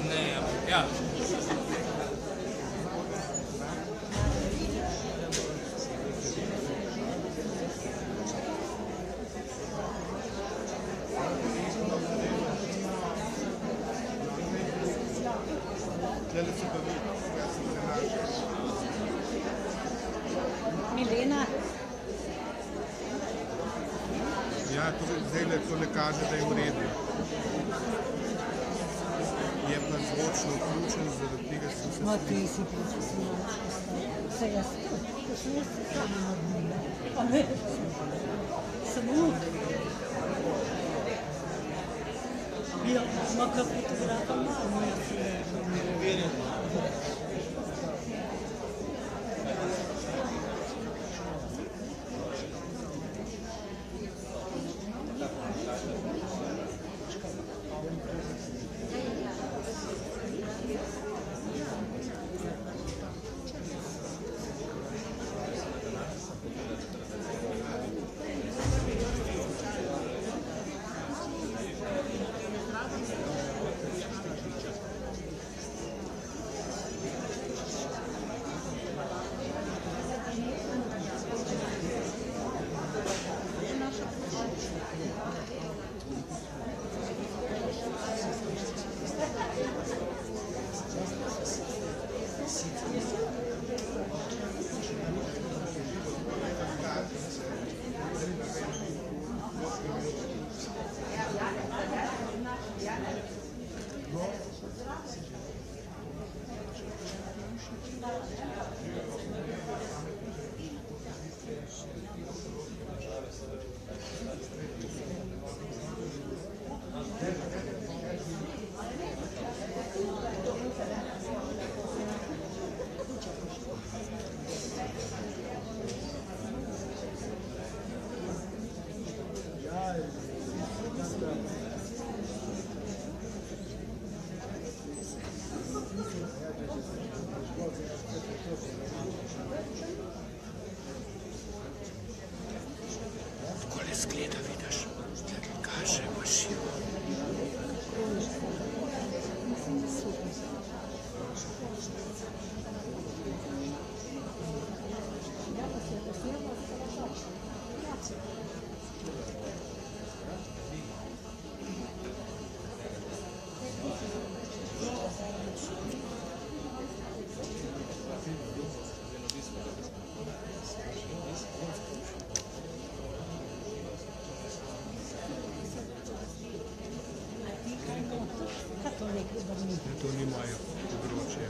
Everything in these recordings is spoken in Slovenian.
Ne, ja. Milena. Ja, zdaj to ne kaže, da je v redu. Je pa zvočno vključen, zaradi tega sem se... Ma ti si profesionalno postavil. Vse jaz. To sem jaz se sama naredila. A ne? Samo? Ja, ma kaj fotografa malo, ja se je. Izgleda, vidiš, kaže mašino. To ni moje področje.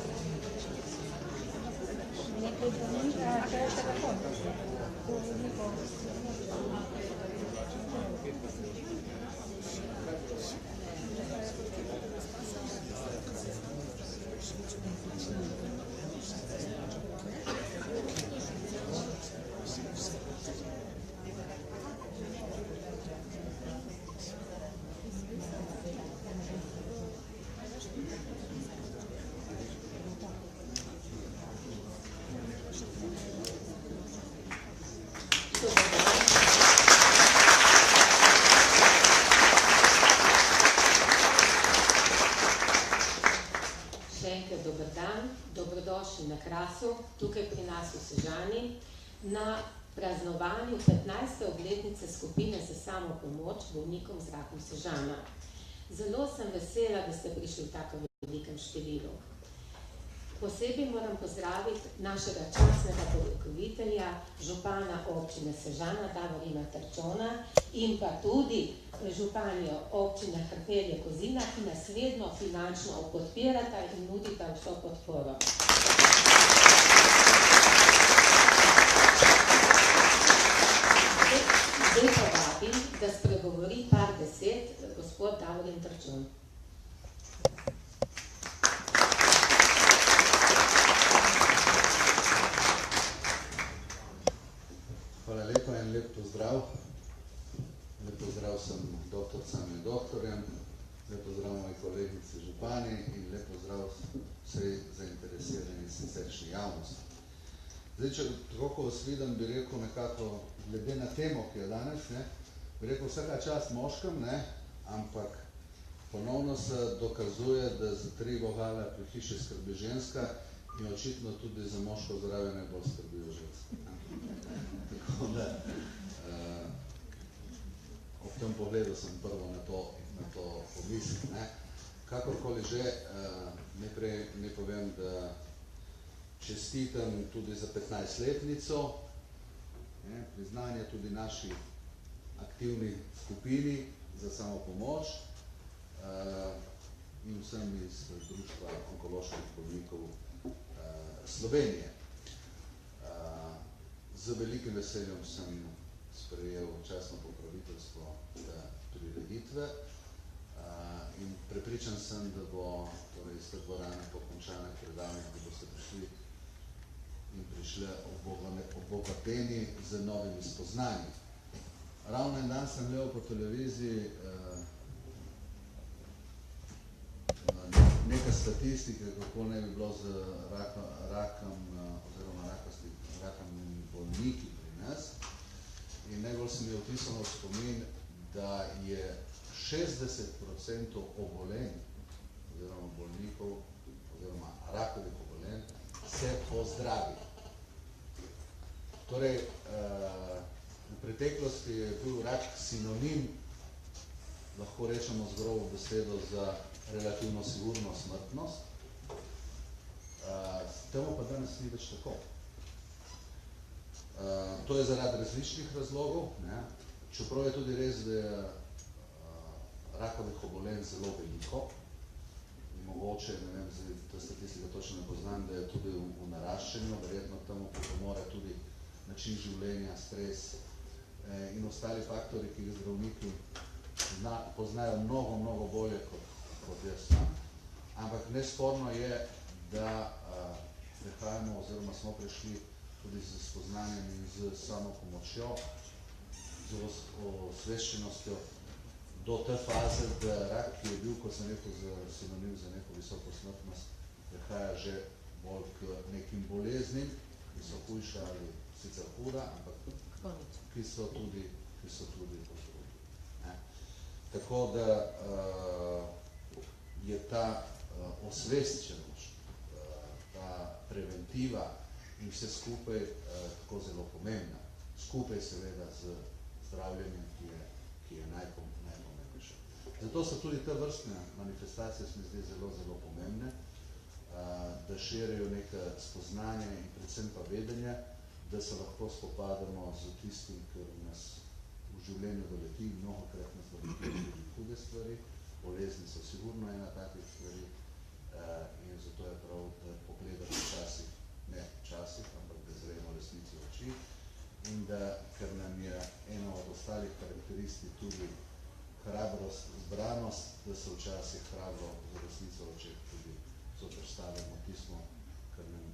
Nekaj dni, a če je telefon. Dobrodošli na Krasu, tukaj pri nas v Sežani, na praznovanju 15. obletnice skupine za samopomoč bolnikom z rakom Sežana. Zelo sem vesela, da ste prišli v tako velikem številu. Posebej moram pozdraviti našega častnega pokrovitelja, župana občine Sežana, Davorina Terčona, in pa tudi županjo občine Hrpelje-Kozina, ki nas vedno finančno podpirata in nudita vso podporo. Zdaj pa vabim, da spregovori par besed gospod Davorin Terčon. Hvala lepa in lep pozdrav. Lep pozdrav sem doktorcam in doktorjem, lep pozdrav moji kolegici župani in lep pozdrav vsej zainteresirani siceršnji javnosti. Zdaj, če tako, ko vas vidim, bi rekel nekako, glede na temo, ki je danes, bi rekel vsaka čast moškem, ampak Ponovno se dokazuje, da za 3 vogale pri hiši skrbi ženska in očitno tudi za moško zdravje najbolj skrbijo ženske. Tako da ob tem pogledu sem prvo na to pomislil. Kakorkoli že, najprej ne povem, da čestitam tudi za 15-letnico, priznanje tudi naši aktivni skupini za samopomoč in vsem iz Društva onkoloških bolnikov Slovenije. Z velikim veseljem sem sprejel častno pokroviteljstvo prireditve in prepričan sem, da bo iz te dvorane po končanih predavanjih, da boste prišli in prišle obogateni z novimi spoznanji. Ravno en dan sem gledal po televiziji nekaj statistike, kako ne bi bilo z rakom oziroma rakavimi bolniki pri nas. In najbolj se mi je vtisnilo v spomin, da je 60% obolenj oziroma bolnikov oziroma rakovih obolenj se ozdravi. Torej, v preteklosti je bil rak sinonim, lahko rečemo z grobo besedo, za relativno sigurno smrtnost. Temu pa danes ni več tako. To je zaradi različnih razlogov, čeprav je tudi res, da je rakovih obolenj zelo veliko. Mogoče, ne vem, ta statistika točno ne poznam, da je tudi v naraščanju, verjetno temu pripomore tudi način življenja, stres in ostali faktori, ki jih zdravniki poznajo mnogo bolje kot jaz sam. Ampak nesporno je, da prehajamo oziroma smo prišli tudi z spoznanjem in z samopomočjo, z osveščenostjo do te faze, da rak, ki je bil, kot sem rekel, sinonim za neko visoko smrtnost, prehaja že bolj k nekim boleznim, ki so hujša ali sicer huda, ampak ki so tudi posrudi. Tako da je ta osveščenost, ta preventiva in vse skupaj tako zelo pomembna. Skupaj seveda z zdravljenjem, ki je najpomembnejše. Zato so tudi te vrstne manifestacije, se mi zdi, zelo pomembne, da širijo neka spoznanja in predvsem pa vedenje, da se lahko spopadamo z tistim, kar nas v življenju doleti, mnogokrat nas doleti tudi hude stvari, bolezni so sigurno ena takih stvari in zato je prav, da pogledamo včasih, ne včasih, ampak da zremo resnici v oči in da, ker nam je ena od ostalih karakteristik tudi hrabrost, zbranost, da se včasih hrabro za resnico v očeh tudi zoperstavimo tismo, kar nam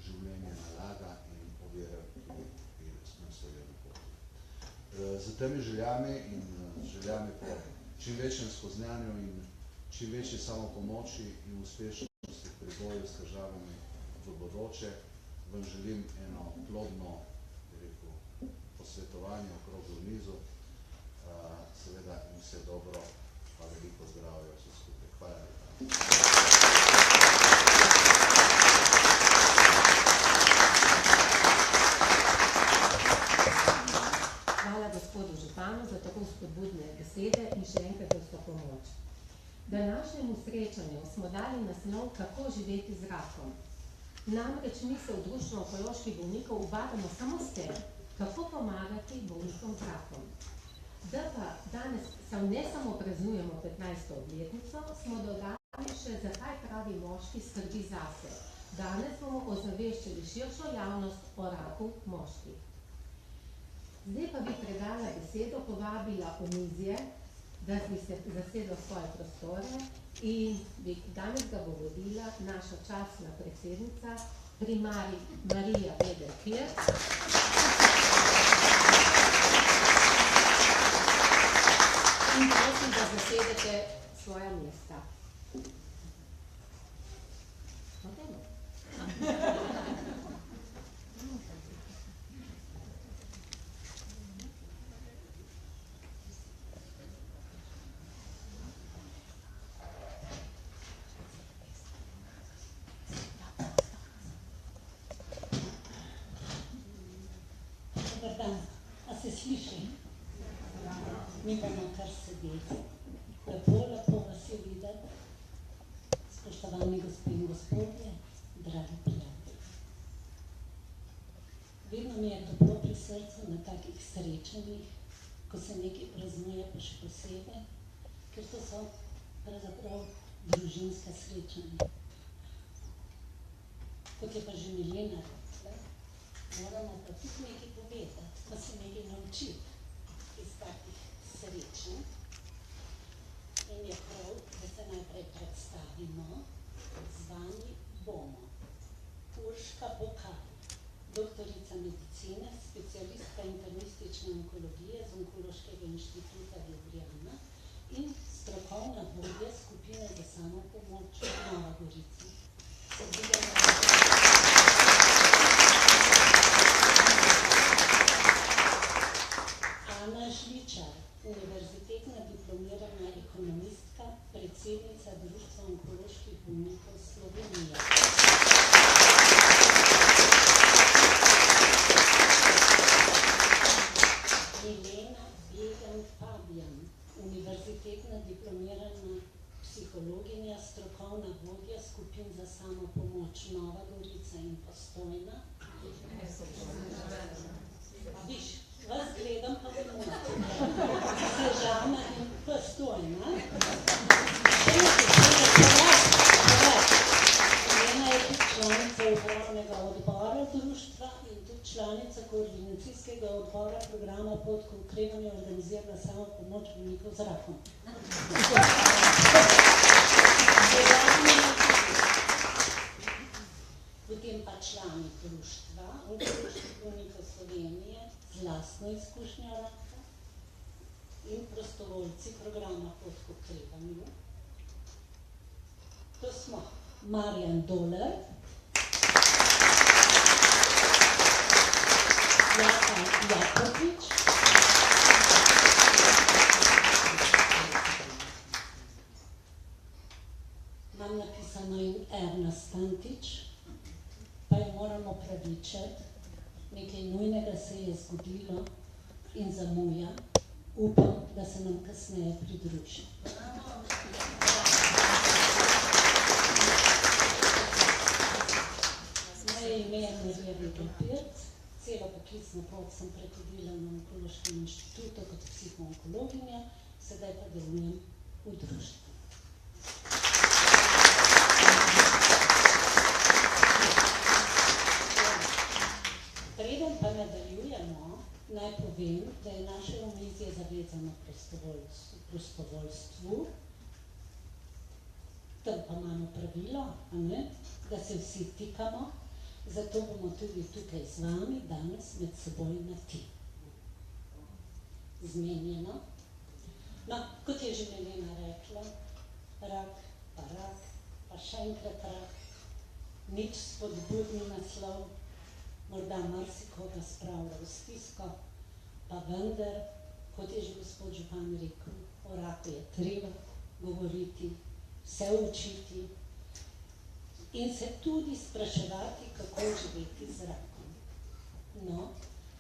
življenje nalaga in ovira, ki nam stojijo na poti. Z temi željami in željami po čim večjem spoznanju in čim večji samopomoči in uspešnosti pri boju s težavami v bodoče, vam želim eno plodno posvetovanje okrog mizo, seveda in vse dobro, pa veliko zdravja vse skupaj. Hvala lepa. Hvala gospodu županu za tako spodbudne besede in še enkrat za pomoč. Današnjemu srečanju smo dali naslov Kako živeti z rakom. Namreč mi se v Društvu onkoloških bolnikov ubadamo samo s tem, kako pomagati bolnikom z rakom. Da pa danes ne samo praznujemo 15. obletnico, smo dodali še, zakaj pravi moški skrbi zase. Danes bomo ozaveščali širšo javnost o raku moških. Zdaj pa bi predala besedo, povabila omizje, da bi se zasedlo svoje prostore in danes ga bo vodila naša častna predsednica, primarij Marija Veder-Pirc. In prosim, da zasedete svoja mesta. sedeti. Lepo vas je videti, spoštovani gospe in gospodje, dragi prijatelji. Vedno mi je toplo pri srcu na takih srečanjih, ko se nekaj praznuje, pa še posebej, ker to so pravzaprav družinska srečanja. Kot je pa že Milena rekla, moramo pa tudi nekaj povedati, pa se nekaj naučiti iz takih srečanj. In je prav, da se najprej predstavimo. Z vami bomo Urška Bokal, doktorica medicine, specialistka internistične onkologije z Onkološkega inštituta Ljubljana in strokovna vodja skupine za samopomoč Nova Gorica. Ana Žličar, univerzitetna diplomirana ekonomistka, predsednica Društva onkoloških bolnikov Slovenije. Milena Began Fabijan, univerzitetna diplomirana psihologinja, strokovna vodja skupin za samopomoč Nova Gorica in Postojna. Viš, vas gledam pa Sežana in Postojna. Milena je tudi članica upravnega odbora društva in tudi članica koordinacijskega odbora programa pod okrevanje organizirana samopomoč bolnikov z rakom. Potem pa člani društva onkoloških bolnikov Slovenije z lastno izkušnjo raka in prostovoljci programa pod okrevanju. To smo Marjan Doler, Jaka Jakovič, imam napisano in Erna Stantič, pa jo moramo opravičiti, nekaj nujnega se je zgodilo in zamuja, upam, da se nam kasneje pridruži. Moje ime je Marija Videl-Pirc, celo poklicno pot sem prehodila na Onkološkem inštitutu kot psihoonkologinja, sedaj pa delujem v društvu. Preden pa nadaljujemo, naj povem, da je naše omizje zavezano prostovoljstvu. Tam pa imamo pravilo, da se vsi tikamo, zato bomo tudi tukaj z vami danes med seboj na ti. Zmenjeno. No, kot je že Milena rekla, rak, pa še enkrat rak, nič spodbudni naslov, morda marsikoga spravlja v stisko, pa vendar, kot je že gospod župan rekel, o raku je treba govoriti, se učiti in se tudi spraševati, kako živeti z rakom. No,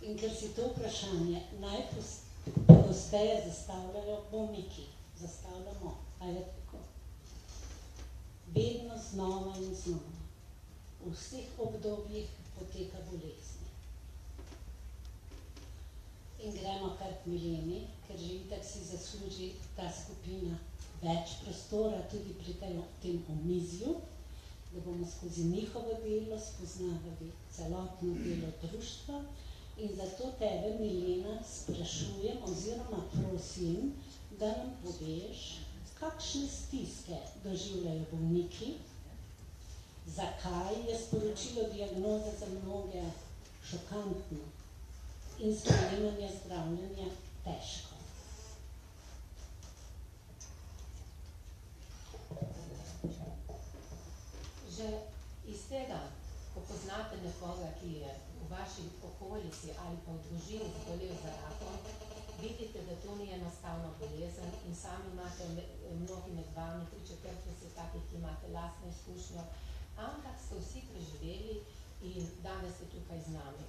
in ker si to vprašanje najpogosteje zastavljajo bolniki, zastavljamo, a je tako? Vedno znova in znova, v vseh obdobjih poteka bolezni. In gremo kar k Mileni, ker že itak si zasluži ta skupina več prostora tudi pri tem omizju, da bomo skozi njihovo delo spoznavali celotno delo društva in zato tebe, Milena, sprašujem oziroma prosim, da nam poveš, kakšne stiske doživljajo bolniki, zakaj je sporočilo diagnoze za mnoge šokantno in sprejemanje zdravljenja težko. Že iz tega, ko poznate nekoga, ki je v vaši okolici ali pa v družini zbolel za rakom, vidite, da to ni enostavna bolezen in sami imate mnogi med vami, 3/4 takih, ki imate lastno izkušnjo, ampak ste vsi preživeli in danes ste tukaj z nami.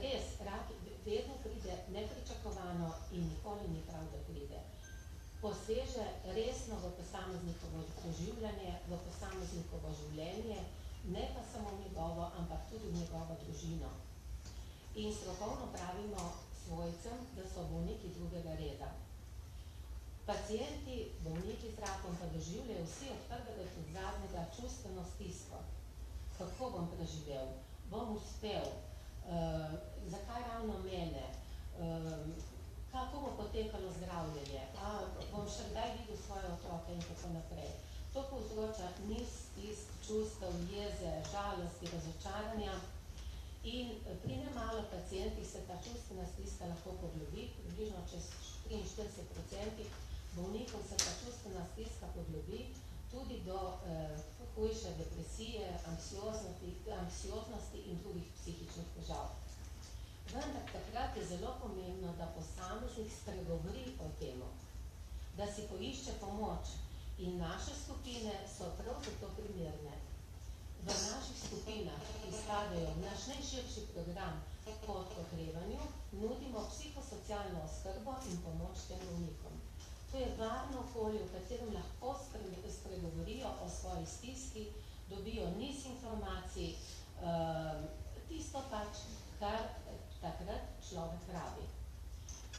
Res, rak vedno pride nepričakovano in nikoli ni prav, da pride. Poseže resno v posameznikovo doživljanje, v posameznikovo življenje, ne pa samo v njegovo, ampak tudi v njegovo družino. In strokovno pravimo svojcem, da so bolniki drugega reda. Pacienti, bolniki z rakom pa doživljajo vsi od prvega do zadnjega čustveno stisko. Kako bom preživel? Bom uspel? Zakaj ravno mene? Kako bo potekalo zdravljenje? Bom še kdaj videl svoje otroke in tako naprej. To povzroča niz stisk, čustev, jeze, žalosti, razočaranja in pri nemalo pacientih se ta čustvena stiska lahko poglobi, približno čez 43% bolnikov se ta čustvena stiska poglobi tudi do hujše depresije, anksioznosti in drugih psihičnih težav. Vendar takrat je zelo pomembno, da posameznik spregovori o tem, da si poišče pomoč in naše skupine so prav zato primerne. V naših skupinah, ki spadajo v naš najširši program pod okrevanju, nudimo psihosocialno oskrbo in pomoč tem bolnikom. To je varno okolje, v katerem lahko spregovorijo o svoji stiski, dobijo niz informacij, tisto pač, kar takrat človek rabi.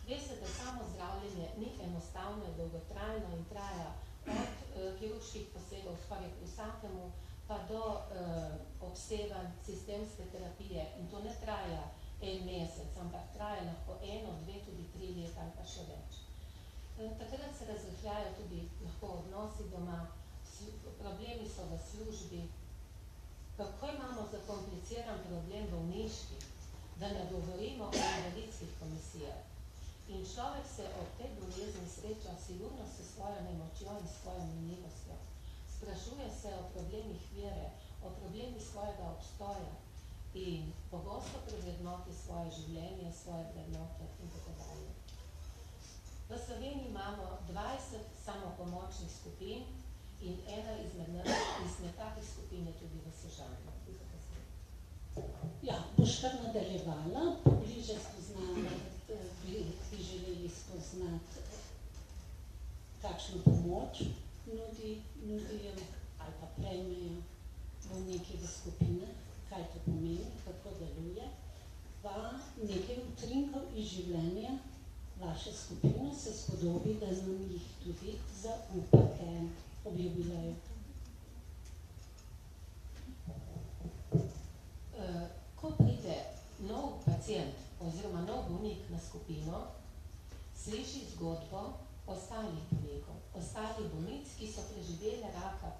Veste, da samo zdravljenje ni enostavno, je dolgotrajno in traja od kirurških posegov skoraj k vsakemu, pa do obsevanj sistemske terapije. In to ne traja en mesec, ampak traja lahko 1, 2, tudi 3 leta ali pa še več. Takrat se razvihljajo tudi lahko odnosi doma, problemi so v službi. Kako imamo zakompliciran problem bolniški, da ne govorimo o invalidskih komisijah. In človek se ob tej bolezni sreča sigurno s svojo nemočjo in svojo minljivostjo. Sprašuje se o problemih vere, o problemih svojega obstoja in pogosto prevrednoti svoje življenje, svoje vrednote in tako dalje. V Sloveniji imamo 20 samopomočnih skupin in ena izmed takih skupin je tudi v Sežani. Ja, boš kar nadaljevala, pobliže spoznala, bi želeli spoznati, kakšno pomoč nudijo ali pa prejmejo bolniki v skupine, kaj to pomeni, kako deluje, pa nekaj utrinkov iz življenja vaše skupine se spodobi, da nam jih tudi zaupate ob jubileju. Ko pride nov pacient oziroma nov bolnik na skupino, sliši zgodbo ostalih bolnikov, ostalih bolnic, ki so preživeli raka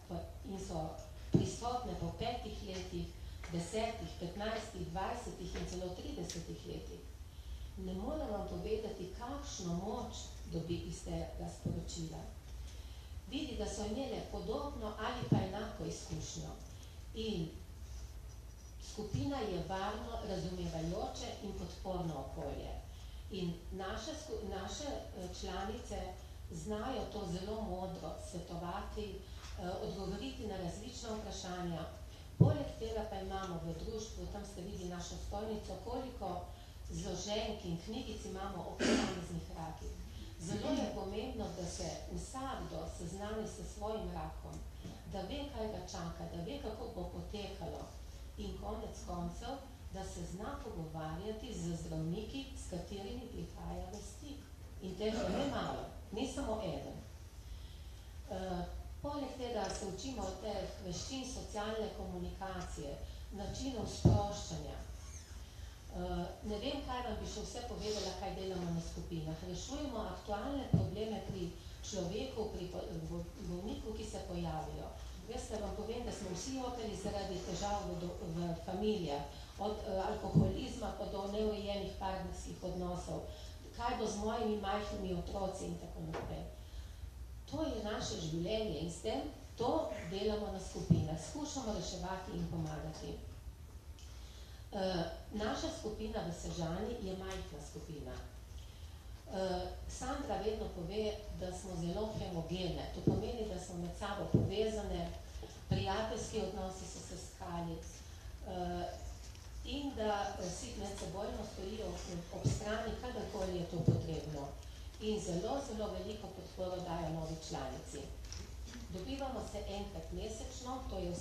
in so prisotne po 5 letih, 10, 15, 20 in celo 30 letih. Ne morem vam povedati, kakšno moč dobi iz tega sporočila. Vidi, da so imele podobno ali pa enako izkušnjo in skupina je varno, razumevajoče in podporno okolje. In naše članice znajo to zelo modro svetovati, odgovoriti na različna vprašanja. Poleg tega pa imamo v društvu, tam ste videli našo stojnico, koliko zloženk in knjigic imamo o posameznih rakih. Zelo je pomembno, da se vsakdo seznani s svojim rakom, da ve, kaj ga čaka, da ve, kako bo potekalo. In konec koncev, da se zna pogovarjati z zdravniki, s katerimi prihaja v stik. In tega ne malo, ni samo eden. Poleg tega se učimo od teh veščin socialne komunikacije, načinov sproščanja. Ne vem, kaj vam bi še vse povedala, kaj delamo na skupinah. Rešujemo aktualne probleme pri človeku, pri bolniku, ki se pojavijo. Veste, vam povem, da smo vsi jokali zaradi težav v familijah, od alkoholizma pa do neurejenih partnerskih odnosov, kaj bo z mojimi majhnimi otroci in tako naprej. To je naše življenje in s tem to delamo na skupinah. Skušamo reševati in pomagati. Naša skupina v Sežani je majhna skupina. Sandra vedno pove, da smo zelo homogene. To pomeni, da smo med sabo povezane, prijateljski odnosi so se skali in da si medsebojno stojijo ob strani, kadarkoli je to potrebno. In zelo, zelo veliko podporo dajo novi članici. Dobivamo se enkrat mesečno, to je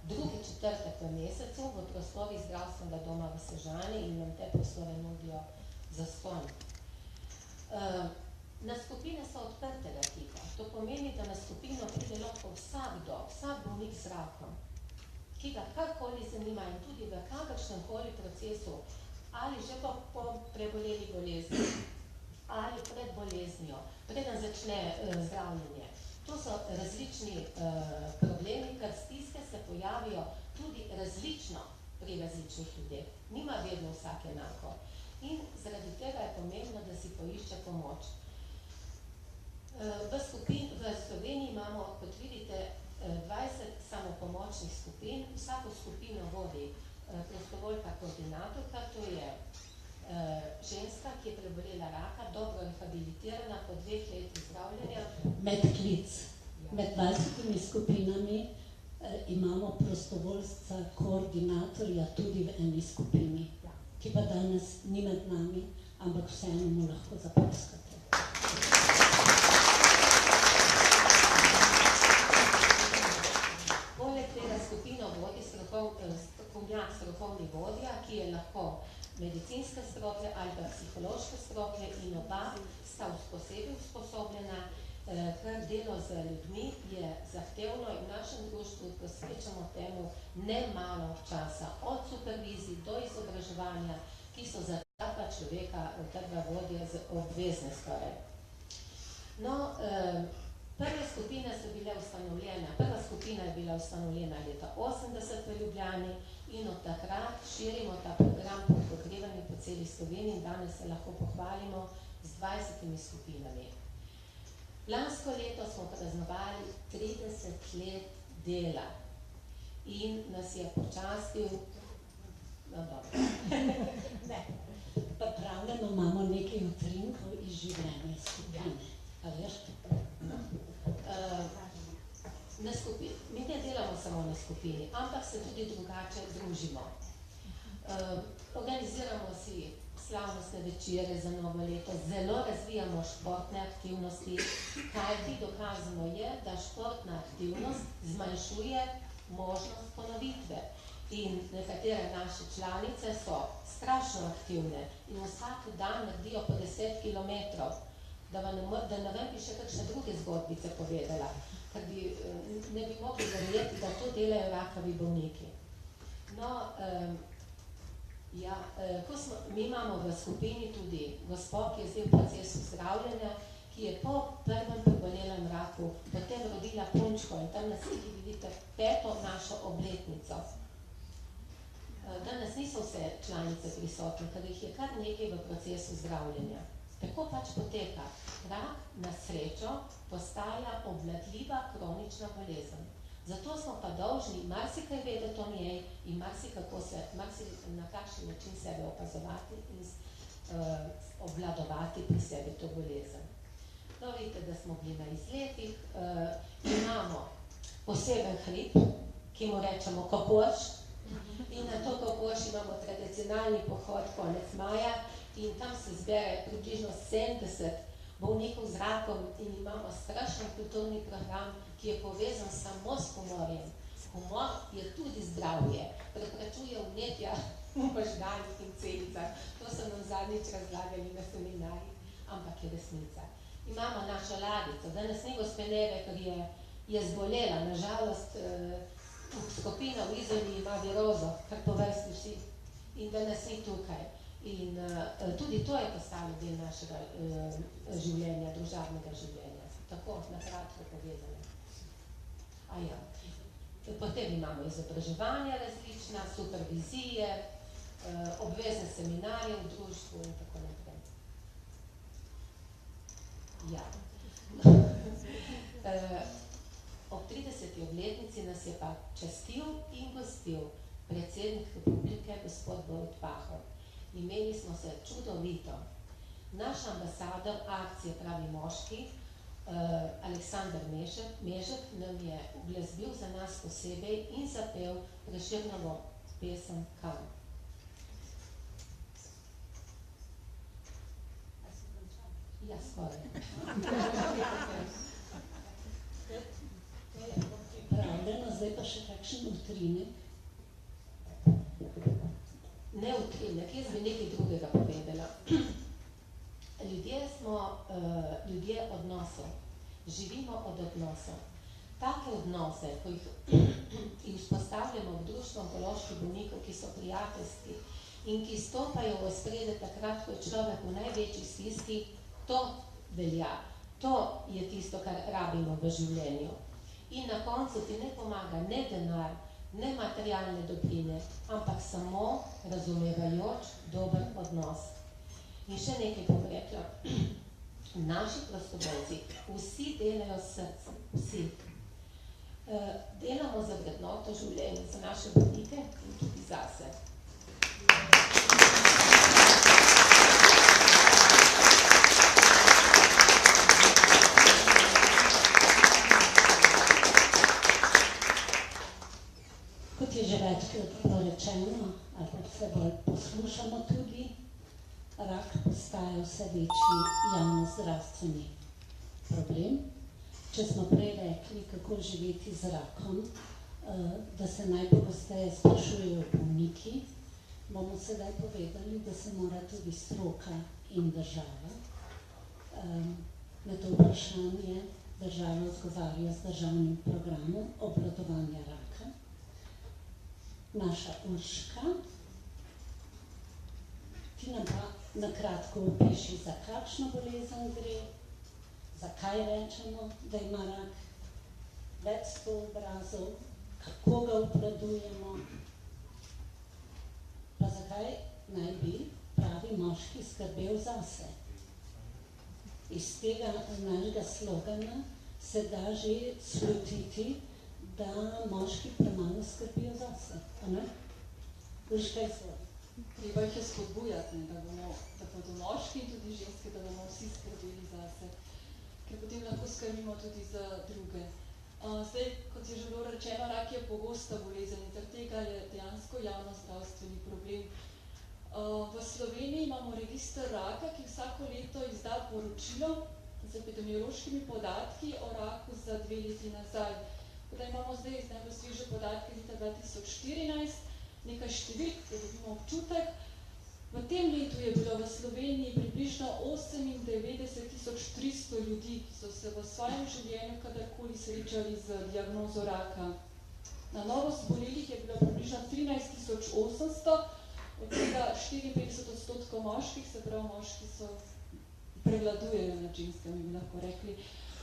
drugi četrtek v mesecu v prostorih zdravstvenega doma v Sežani in nam te prostore nudijo zastonj. Na skupine so odprtega tipa. To pomeni, da na skupino pride lahko vsak bolnik z rakom, ki ga karkoli zanima in tudi v kakršnem koli procesu, ali že po preboleli bolezni, ali pred boleznijo, preden začne zdravljenje. To so različni problemi, ker stiske se pojavijo tudi različno pri različnih ljudeh. Nima vedno vsak enako. In zaradi tega je pomembno, da si poišče pomoč. V Sloveniji imamo, kot vidite, 20 samopomočnih skupin. Vsako skupino vodi prostovoljka koordinatorka, to je ženska, ki je prebolela raka, dobro rehabilitirana po 2 letih zdravljenja. Medklic. Med 20 skupinami imamo prostovoljca koordinatorja tudi v eni skupini, ki pa danes ni med nami, ampak vseeno mu lahko zaploskate. Poleg tega skupino vodi strokovni vodja, ki je lahko medicinske stroke ali pa psihološke stroke in oba sta posebej usposobljena, ker delo z ljudmi je zahtevno in v našem društvu posvečamo temu nemalo časa, od supervizij do izobraževanja, ki so za ta človeka, tega vodje obvezne skoraj. No, prve skupine so bile ustanovljene. Prva skupina je bila ustanovljena leta 80 v Ljubljani in od takrat širimo ta program pod pokrivanjem po celi Sloveniji in danes se lahko pohvalimo z 20 skupinami. Lansko leto smo praznovali 30 let dela in nas je počastil, no dobro, ne, pripravljeno imamo nekaj utrinkov iz življenja skupine. A veš? Mi ne delamo samo na skupini, ampak se tudi drugače družimo. Organiziramo si slavnostne večere za novo leto, zelo razvijamo športne aktivnosti, kajti dokazano je, da športna aktivnost zmanjšuje možnost ponovitve. In nekatere naše članice so strašno aktivne in vsak dan naredijo po 10 kilometrov, da ne vem bi še kakšne druge zgodbice povedala, ker ne bi mogli verjeti, da to delajo rakavi bolniki. No, mi imamo v skupini tudi gospod, ki je zdaj v procesu zdravljenja, ki je po prvem prebolelem raku potem rodila punčko in tam na sliki vidite 5. našo obletnico. Danes niso vse članice prisotne, ker jih je kar nekaj v procesu zdravljenja. Tako pač poteka. Rak na srečo postaja obvladljiva kronična bolezen. Zato smo pa dolžni marsikaj vedeti o njej in na kakšen način sebe opazovati in obvladovati pri sebi to bolezen. No, vidite, da smo bili na izletih. Imamo poseben hrib, ki mu rečemo Koporš, in na to Koporš imamo tradicionalni pohod konec maja in tam se zbere približno 70 bolnikov z rakom in imamo strašen kulturni program, ki je povezan samo s humorjem. Humor je tudi zdravje, preprečuje vnetja v možganih in celicah. To so nam zadnjič razlagali na seminarjih, ampak je resnica. Imamo našo Ladico, danes ni gospe Neve, ker je zbolela, nažalost skupina v Izoli ima virozo, kar po vrsti vsi, in danes ni tukaj. In tudi to je postalo del našega življenja, družabnega življenja. Tako, na kratko povedano. Potem imamo izobraževanja različna, supervizije, obvezne seminarje v društvu in tako naprej. Ob 30. obletnici nas je pa častil in gostil predsednik republike, gospod Borut Pahor. Imeli smo se čudovito. Naš ambasador akcije Pravi moški, Aleksander Mežek, nam je uglasbil za nas posebej in zapel Prešernovo pesem Kam. Ja, skoraj. Pripravljeno, zdaj pa še kakšen utrinek. Ne utrinek, jaz bi nekaj drugega povedala. Ljudje smo ljudje odnosov, živimo od odnosov. Take odnose, ko jih vzpostavljamo v društvu onkoloških bolnikov, ki so prijateljski in ki stopajo v ospredje takrat, ko je človek v največji stiski, to velja. To je tisto, kar rabimo v življenju. In na koncu ti ne pomaga ne denar, ne materialne dobrine, ampak samo razumevajoč dober odnos. In še nekaj bom rekla. Naši prostovoljci vsi delajo s srcem, vsi. Delamo za vrednoto življenja, za naše bolnike in tudi zase. Kot je že večkrat rečeno, ali pa vse bolj poslušamo tudi, rak postaja vse večji javnozdravstveni problem. Če smo prej rekli, kako živeti z rakom, da se najpogosteje sprašujejo bolniki, bomo sedaj povedali, da se mora tudi stroka in država na to vprašanje država odgovarja z državnim programom obvladovanja raka. Naša Urška, ti nam pa na kratko opiši, za kakšno bolezen gre, zakaj rečemo, da ima rak, več 100 obrazov, kako ga obvladujemo, pa zakaj naj bi pravi moški skrbel zase. Iz tega našega slogana se da že slutiti, da moški premalo skrbijo zase, a ne? Urška, izvoli. Treba jih je spodbujati, da bodo moški in tudi ženske, da bomo vsi skrbeli zase, ker potem lahko skrbimo tudi za druge. Zdaj, kot je že bilo rečeno, rak je pogosta bolezen in zaradi tega je dejansko javnozdravstveni problem. V Sloveniji imamo register raka, ki vsako leto izda poročilo z epidemiološkimi podatki o raku za 2 leti nazaj. Da imamo zdaj najbolj sveže podatke leta 2014, nekaj številk, da dobimo občutek. V tem letu je bilo v Sloveniji približno 98.300 ljudi, ki so se v svojem življenju kadarkoli srečali z diagnozo raka. Na novo zbolelih je bilo približno 13.800, od tega 54% moških, se pravi moški so prevladujejo nad ženskami, bi lahko rekli.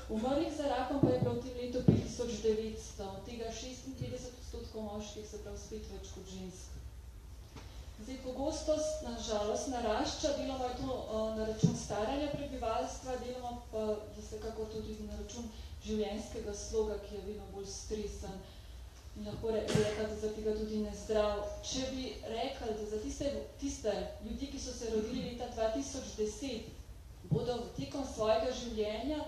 Umrlih za rakom pa je bilo v tem letu 5900, od tega 56% moških, se pravi spet več kot žensk. Zdaj, pogostost na žalost narašča, deloma je to na račun staranja prebivalstva, deloma pa vsekako tudi na račun življenjskega sloga, ki je vedno bolj stresen in lahko rekla, da za tega tudi nezdrav. Če bi rekli, da za tiste ljudi, ki so se rodili leta 2010, bodo tekom svojega življenja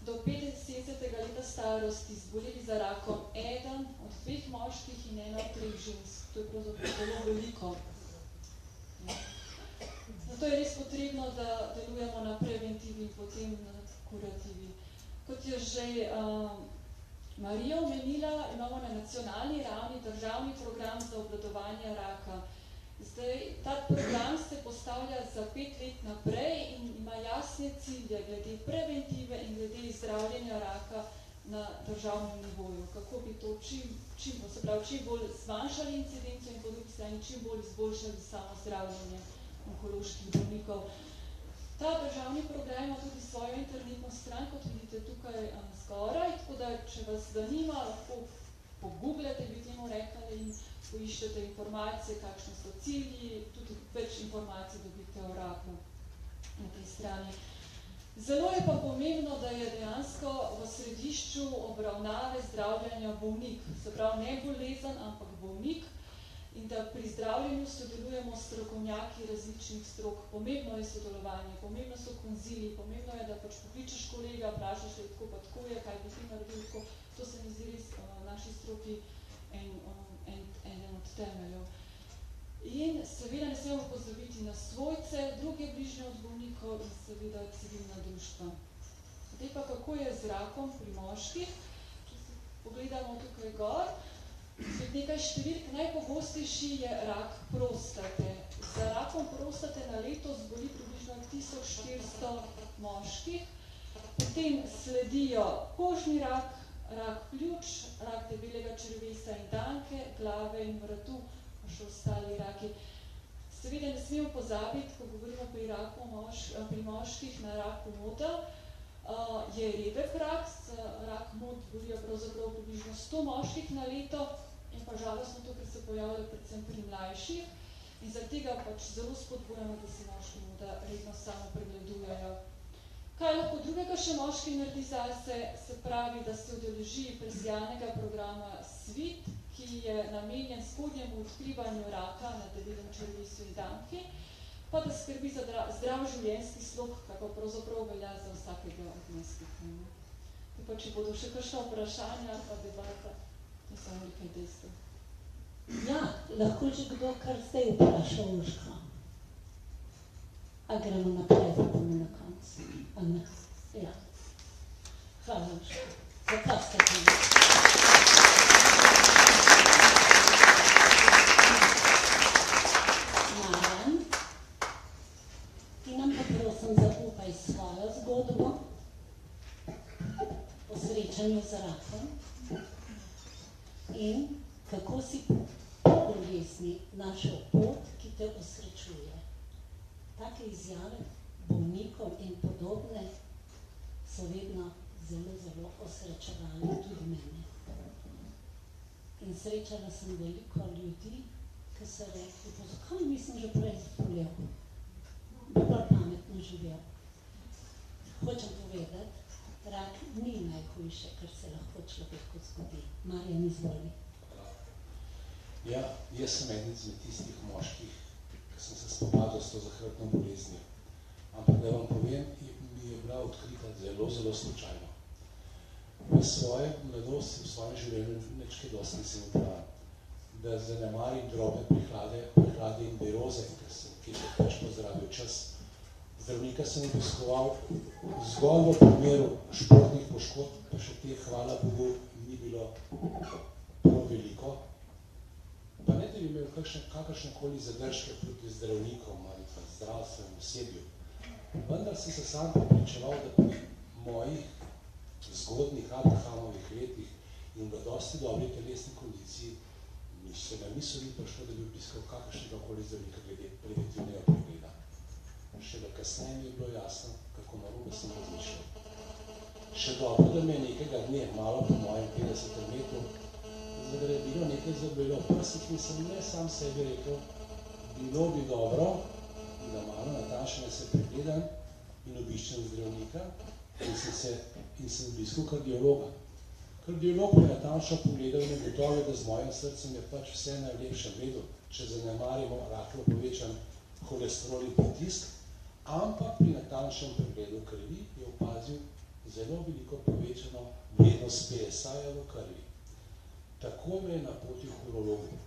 do 75. leta starosti zboleli za rakom eden od 2 moških in 1 od 3 žensk. To je pravzaprav zelo veliko. Zato je res potrebno, da delujemo na preventivi in potem na kurativi. Kot je že Marija omenila, imamo na nacionalni ravni državni program za obvladovanje raka. Zdaj, ta program se postavlja za 5 let naprej in ima jasne cilje glede preventive in glede zdravljenja raka na državnem nivoju. Kako bi to čim bolj zmanjšali incidenco in po drugi strani čim bolj izboljšali samo zdravljenje onkoloških bolnikov. Ta državni program ima tudi svojo internetno stran, kot vidite tukaj zgoraj, tako da, če vas zanima, lahko pogooglate, bi temu rekli, in poiščete informacije, kakšne so cilji, tudi več informacij dobite o raku na tej strani. Zelo je pa pomembno, da je dejansko v središču obravnave zdravljenja bolnik, se pravi ne bolezen, ampak bolnik, in da pri zdravljenju sodelujemo s strokovnjaki različnih strok. Pomembno je sodelovanje, pomembno so konziliji, pomembno je, da pač pokličeš kolega, vprašaš, tako pa tako je, kaj bi ti naredil, tako. To se mi zdi res naši stroki eden od temeljev. In seveda ne smemo pozabiti na svojce, druge bližnje od bolnikov in seveda civilna društva. Zdaj pa kako je z rakom pri moških, če se pogledamo tukaj gor, spet nekaj številk, najpogostejši je rak prostate. Za rakom prostate na leto zboli približno 1400 moških, potem sledijo kožni rak, rak pljuč, rak debelega črevesa in danke, glave in vratu, pa še ostali raki. Seveda ne smemo pozabiti, ko govorimo pri moških na rak moda, je redek rak, rak mod bolijo pravzaprav približno 100 moških na leto in pa žalostno to, ker se pojavlja predvsem pri mlajših in zaradi tega pač zelo spodbujamo, da se moški moda redno samo pregledujejo. Kaj lahko drugega še moški naredi zase, se pravi, da se udeleži presjalnega programa SVIT, ki je namenjen spodnjemu odkrivanju raka na debelem črevesu in danki, pa da skrbi za zdrav življenjski slog, kako pravzaprav velja za vsakega od nas. Pa če bodo še kakšna vprašanja, pa debata, je samo nekaj dejstev. Ja, lahko že kdo kar zdaj vpraša Urško. A gremo naprej, da bomo na koncu. A ne? Ja. Hvala, Urško. Zakaj ste tam? Marjan, ti nam pa prosim zaupaj svojo zgodbo o srečanju z rakom in kako si po bolezni našel pot, ki te osrečuje. Take izjave bolnikov in podobne so vedno zelo, zelo osrečevali tudi mene. In srečala sem veliko ljudi, ki so rekli, pa zakaj nisem že prej zbolel? Bi bolj pametno živel. Hočem povedati, rak ni najhujše, kar se lahko človeku zgodi. Marjan, izvoli. Ja, jaz sem eden izmed tistih moških, ki sem se spopadal s to zahrbtno boleznijo. Ampak da vam povem, mi je bila odkrita zelo, zelo slučajno. V svoje mladosti, v svojem življenju nekaj dosti nisem upravil. Da zanemarim drobne prihlade in viroze, ki so pač pozdravijo čas. Zdravnika sem obiskoval zgolj v primeru športnih poškodb, pa še teh, hvala Bogu, ni bilo prav veliko. Pa ne, da bi imel kakršnekoli zadržke proti zdravnikom ali pa zdravstvenem osebju. Vendar sem se sam prepričeval, da pri mojih zgodnih Abrahamovih letih in v dosti dobri telesni kondiciji se na misel ni prišlo, da bi obiskal kakršnegakoli zdravnika glede preventivnega pregleda. Šele kasneje mi je bilo jasno, kako narobe sem razmišljal. Še dobro, da me je nekega dne, malo po mojem 50. letu, zagrebilo nekaj zabelo prsih in sem ne sam sebi rekel, bilo bi dobro, da malo natančneje se pregledam in obiščem zdravnika in sem obiskal kardiologa. Kardiolog me natančno pogledal in ugotovil, da z mojim srcem je pač vse na lepšem redu, če zanemarimo rahlo povečan holesterol in pritisk, ampak pri natančnem pregledu krvi je opazil zelo veliko povečano vrednost PSA-ja v krvi. Tako me je napotil k urologu.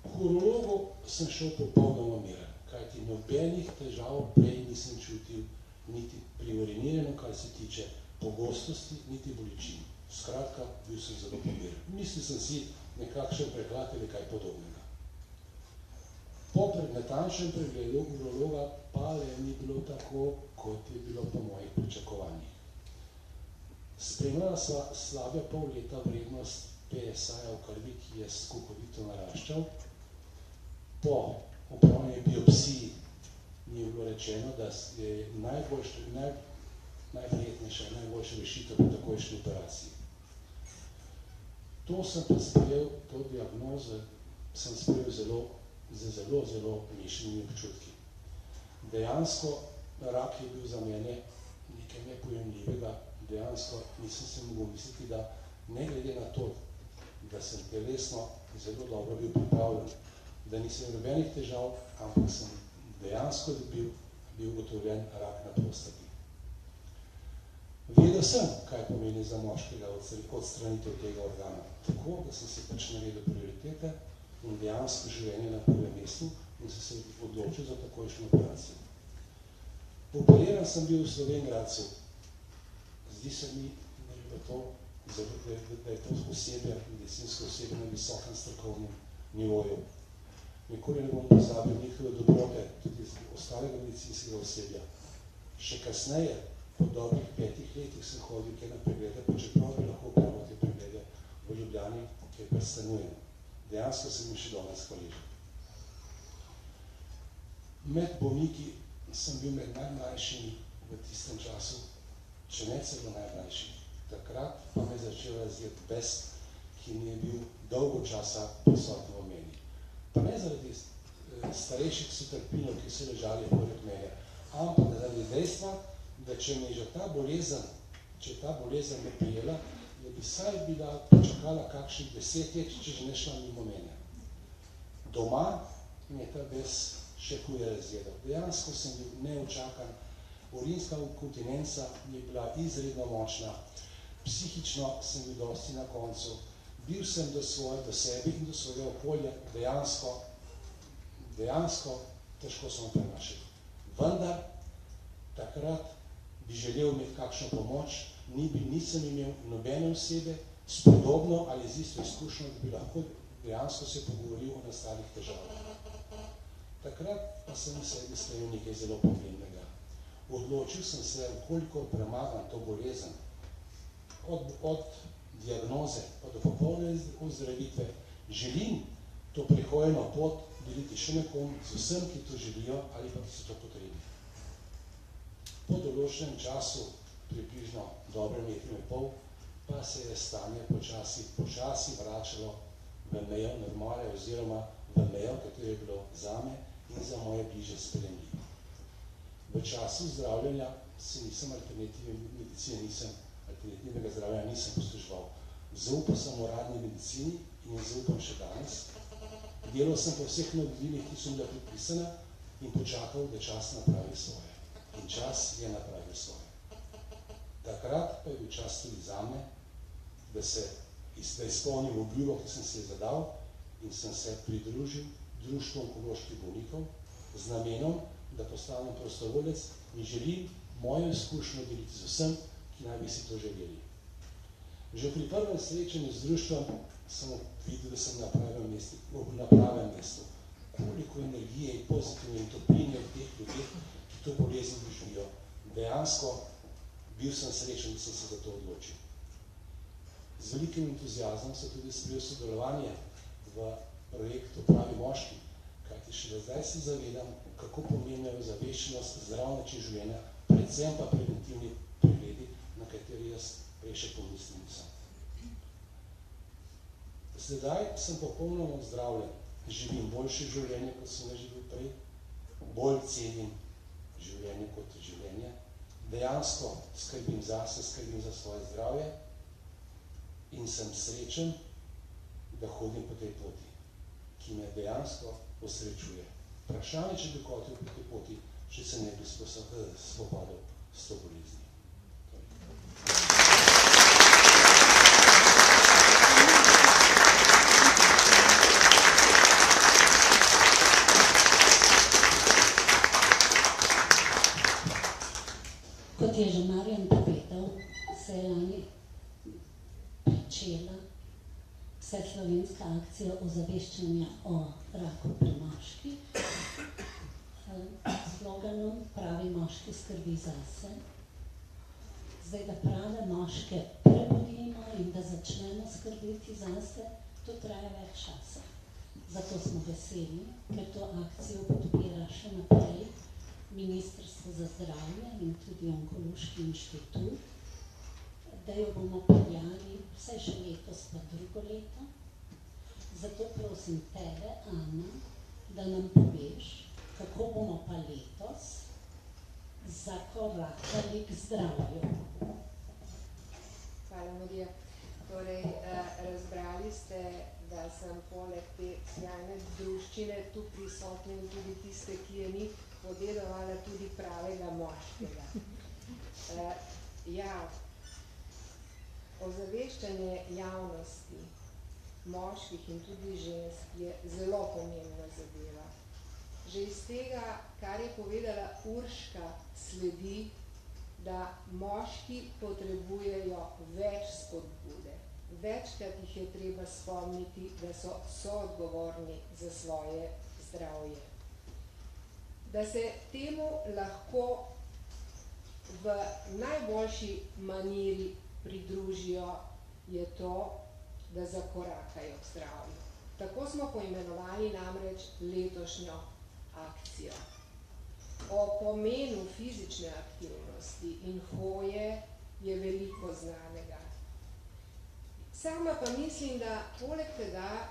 K urologu sem šel popolnoma miren, kajti nobenih težav prej nisem čutil niti pri uriniranju, kar se tiče pogostosti, niti bolečin. Skratka, bil sem zelo pomiren. Mislil sem si nekakšen prehlad ali kaj podobnega. Po natančnem pregledu urologa pa le ni bilo tako, kot je bilo po mojih pričakovanjih. Spremljala sva slabe pol leta vrednost PSA-ja v krvi, ki je skokovito naraščal. Po opravljeni biopsiji mi je bilo rečeno, da je najverjetnejša, najboljša rešitev po takojšnji operaciji. To sem pa sprejel, to diagnozo sem sprejel zelo mešanimi občutki. Dejansko rak je bil za mene nekaj nepojemljivega, dejansko nisem se mogel misliti, da ne glede na to, da sem telesno zelo dobro bil pripravljen, da nisem nobenih težav, ampak sem dejansko bil ugotovljen rak na prostati. Vedel sem, kaj pomeni za moškega odstranitev tega organa. Tako, da sem si pač naredil prioritete in dejansko življenje na prvem mestu in se odločil za takojšnjo operacijo. Operiran sem bil v Slovenj Gradcu. Zdi se mi, da je to osebje, medicinsko osebje na visokem strokovnem nivoju. Nikoli ne bom pozabil njihove dobrote, tudi ostalega medicinskega osebja. Še kasneje, po dobrih 5 letih sem hodil kje na preglede, pa čeprav bi lahko upravil te preglede v Ljubljani, kjer pa stanujem. Dejansko sem jim še danes hvaležen. Med bolniki sem bil med najmlajšimi v tistem času, če ne celo najmlajši. Takrat pa me začel razjeti bes, ki mi je bil dolgo časa prisoten v meni. Pa ne zaradi starejših sotrpinov, ki so ležali poleg mene, ampak zaradi dejstva, da če me je že ta bolezen me prijela, da bi saj bila počakala kakšnih 10 let, če že ne šla mimo mene. Doma mi je ta bes še huje razjedel. Dejansko sem bil neočakan, urinska kontinenca mi je bila izredno močna, psihično sem bil dosti na koncu, bil sem do sebe in do svojega okolja dejansko težko sem prenašal. Vendar takrat bi želel imeti kakšno pomoč, nisem imel nobene osebe s podobno ali z isto izkušnjo, da bi lahko dejansko se pogovoril o nastalih težavah. Takrat pa sem v sebi sprejel nekaj zelo pomembnega. Odločil sem se, koliko premagam to bolezen, od diagnoze pa do popolne ozdravitve, želim to prehojeno pot deliti še nekom z vsem, ki to želijo ali pa ki so to potrebni. Po določenem času, približno dobrem letu in pol, pa se je stanje počasi vračalo v mejo normale oziroma v mejo, katero je bilo zame in za moje bliže sprejemljivo. V času zdravljenja si nisem alternativnega zdravljenja nisem posluževal. Zaupal sem uradni medicini in jo zaupam še danes. Delal sem po vseh navodilih, ki so bila predpisana in počakal, da čas napravi svoje. In čas je napravil svoje. Takrat pa je bil čas tudi zame, da izpolnim obljubo, ki sem se zadal in sem se pridružil Društvu onkoloških bolnikov z namenom, da postanem prostovoljec in želim mojo izkušnjo deliti z vsem, ki naj bi si to želeli. Že pri prvem srečanju z društvom sem videl, da sem na pravem mestu. Koliko energije in pozitivne in topline v teh ljudeh, ki to bolezen doživijo. Dejansko bil sem srečen, da sem se za to odločil. Z velikim entuziazmom sem tudi sprejel sodelovanje v projektu Pravi moški, kajti šele zdaj se zavedam, kako pomembna je ozaveščenost zdrav način življenja, predvsem pa preventivni pregledi, na kateri jaz prej še pomislil nisem. Zdaj sem popolnoma ozdravljen, živim boljše življenje, kot sem ga živel prej, bolj cenim življenje kot življenje, dejansko skrbim zase, skrbim za svoje zdravje in sem srečen, da hodim po tej poti, ki me dejansko osrečuje. Vprašanje, če bi hotel po tej poti, če se ne bi spopadal s to bolezni. Kot je že Marjan povedal, se je lani pričela vseslovenska akcija ozaveščanja o raku pri moških s sloganom Pravi moški skrbi zase. Zdaj, da prave moške prebudimo in da začnemo skrbeti zase, to traja več časa. Zato smo veseli, ker to akcijo podpira še naprej Ministrstvo za zdravje in tudi Onkološki inštitut, da jo bomo peljali vsaj še letos pa drugo leto. Zato prosim tebe, Ana, da nam poveš, kako bomo pa letos zakorakali k zdravju. Hvala, Marija. Torej, razbrali ste, da sem poleg te sjajne druščine tu prisotni in tudi tiste, ki je ni podedovala tudi pravega moškega. Ja, ozaveščanje javnosti moških in tudi žensk je zelo pomembna zadeva. Že iz tega, kar je povedala Urška, sledi, da moški potrebujejo več spodbude. Večkrat jih je treba spomniti, da so soodgovorni za svoje zdravje. Da se temu lahko v najboljši maniri pridružijo, je to, da zakorakajo k zdravju. Tako smo poimenovali namreč letošnjo akcijo. O pomenu fizične aktivnosti in hoje je veliko znanega. Sama pa mislim, da poleg tega,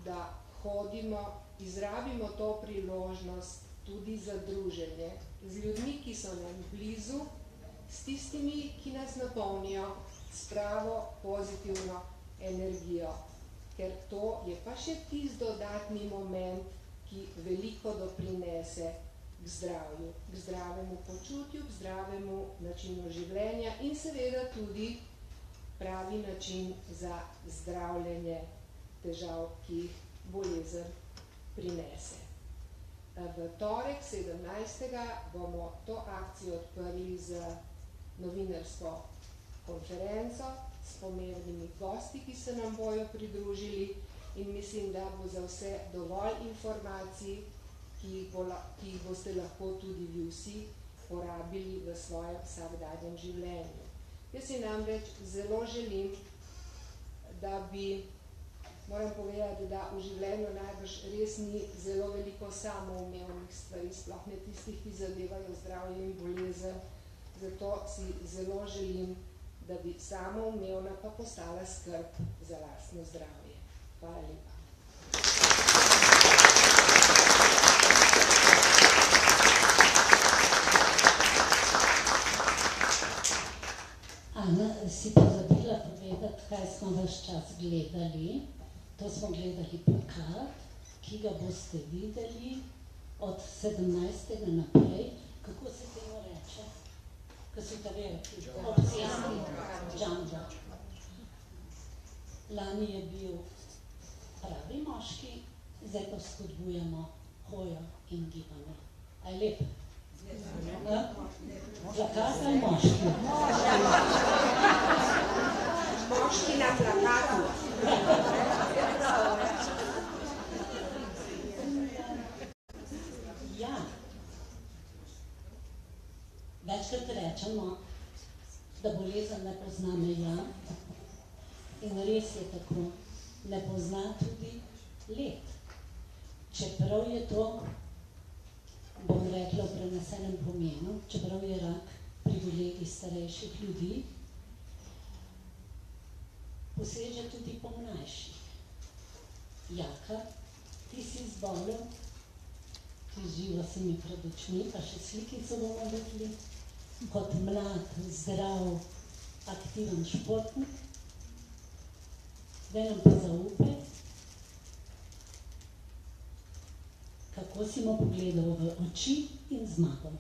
da hodimo, izrabimo to priložnost tudi za druženje z ljudmi, ki so nam blizu, s tistimi, ki nas napolnijo s pravo pozitivno energijo. Ker to je pa še tisti dodatni moment, ki veliko doprinese k zdravju, k zdravemu počutju, k zdravemu načinu življenja in seveda tudi pravi način za zdravljenje težav, ki jih bolezen prinese. V torek 17. bomo to akcijo odprli z novinarsko konferenco s pomembnimi gosti, ki se nam bojo pridružili in mislim, da bo za vse dovolj informacij, ki jih boste lahko tudi vi vsi porabili v svojem vsakdanjem življenju. Jaz si namreč zelo želim, da bi, moram povedati, da v življenju najbrž res ni zelo veliko samoumevnih stvari, sploh ne tistih, ki zadevajo zdravje in bolezen, zato si zelo želim, da bi samoumevna pa postala skrb za lastno zdravje. Hvala lepa. Ana, si pozabila povedati, kaj smo ves čas gledali. To smo gledali plakat, ki ga boste videli od 17. naprej. Kako se temu reče? Ko so ta veliki obsesti džanga. Lani je bil pravi moški, zdaj pa spodbujamo hojo in gibanje. A je lep? Plakat ali moški? Moški na plakatu. Ja. Večkrat rečemo, da bolezen ne pozna meja in res je tako, ne pozna tudi let. Čeprav je to, bom rekla v prenesenem pomenu, čeprav je rak privilegij starejših ljudi, poseže tudi po mlajših. Jaka, ti si zbolel, ki živo si mi pred očmi, pa še slikico bomo videli, kot mlad, zdrav, aktiven športnik. Zdaj nam pa zaupaj, kako si mu pogledal v oči in zmagal.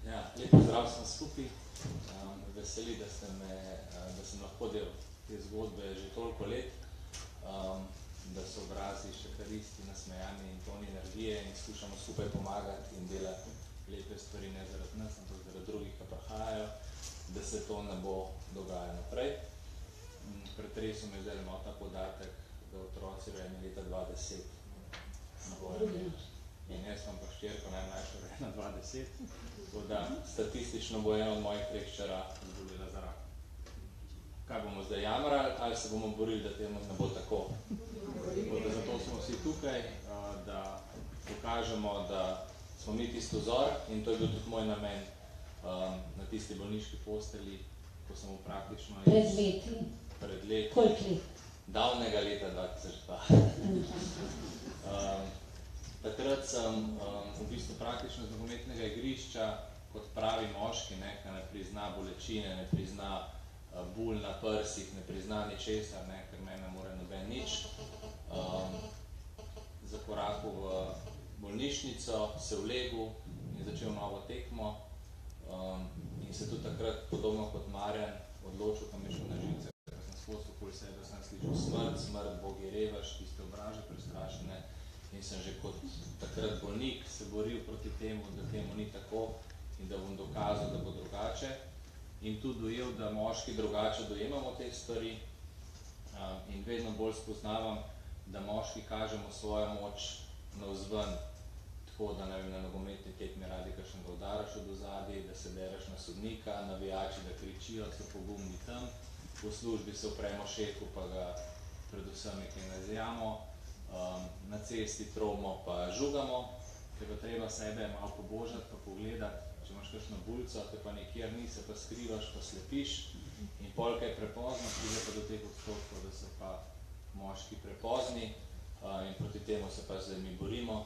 Ja, lepo zdrav sem skupaj. Veseli, da sem lahko del te zgodbe že toliko let, da so obrazi še kar isti, nasmejani in polni energije in skušamo skupaj pomagati in delati lepe stvari, ne zaradi nas, ampak zaradi drugih, ki prihajajo, da se to ne bo dogajalo naprej. Pretresel me zdaj malo ta podatek, da otroci rojeni leta 2010 ne bojo imeli. In jaz imam pa hčerko najmlajšo rojena 2010, tako da statistično bo ena od mojih 3 hčera zbolela za rak. Kaj bomo zdaj jamrali ali se bomo borili, da temu ne bo tako? Zato smo vsi tukaj, da pokažemo, da smo mi tisti vzor in to je bil tudi moj namen na tisti bolniški postelji, ko sem praktično Pred leti? Koliko let? Davnega leta 2002. Takrat sem v bistvu praktično z nogometnega igrišča kot pravi moški, ki ne prizna bolečine, ne prizna bul na prsih, ne prizna ničesar, ker meni ne more noben nič. Zakorakal v bolnišnico, se vlegel in začel novo tekmo in se tudi takrat, podobno kot Marjan, odločil, kam je šel na živce, ker sem skozi vse, da sem slišal smrt, smrt, bogi revaš, tiste obraže prestrašene in sem že kot takrat bolnik se boril proti temu, da temu ni tako in da bom dokazal, da bo drugače in tudi dojel, da moški drugače dojemamo te stvari in vedno bolj spoznavam, da moški kažemo svojo moč navzven, tako da ne vem, na nogometni tekmi radi kakšnega udaraš od ozadij, da se dereš na sodnika, navijači, da kričijo, so pogumni tam, v službi se opremo šefu, pa ga predvsem nekaj nazijamo, na cesti trobimo pa žugamo, ker pa treba sebe malo pobožati pa pogledati, če imaš kakšno bulco, te pa nikjer ni, se pa skrivaš, pa slepiš in pol kaj prepozno, pride pa do teh odstotkov, da so pa moški prepozni in proti temu se pa zdaj mi borimo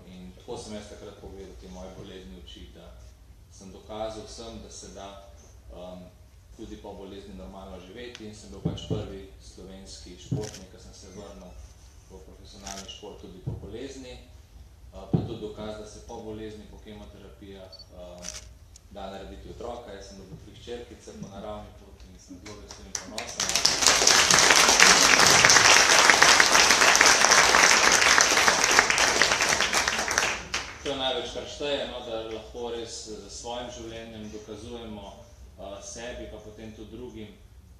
in tako sem jaz takrat pogledal te moje bolezni oči, da sem dokazal vsem, da se da tudi po bolezni normalno živeti in sem bil pač prvi slovenski športnik, ko sem se vrnil v profesionalni šport tudi po bolezni, pa tudi dokaz, da se po bolezni, po kemoterapijah da narediti otroka. Jaz sem dobil 3 hčerkice po naravni poti in sem zelo vesel in ponosen. To je največ, kar šteje, no, da lahko res z svojim življenjem dokazujemo sebi, pa potem tudi drugim,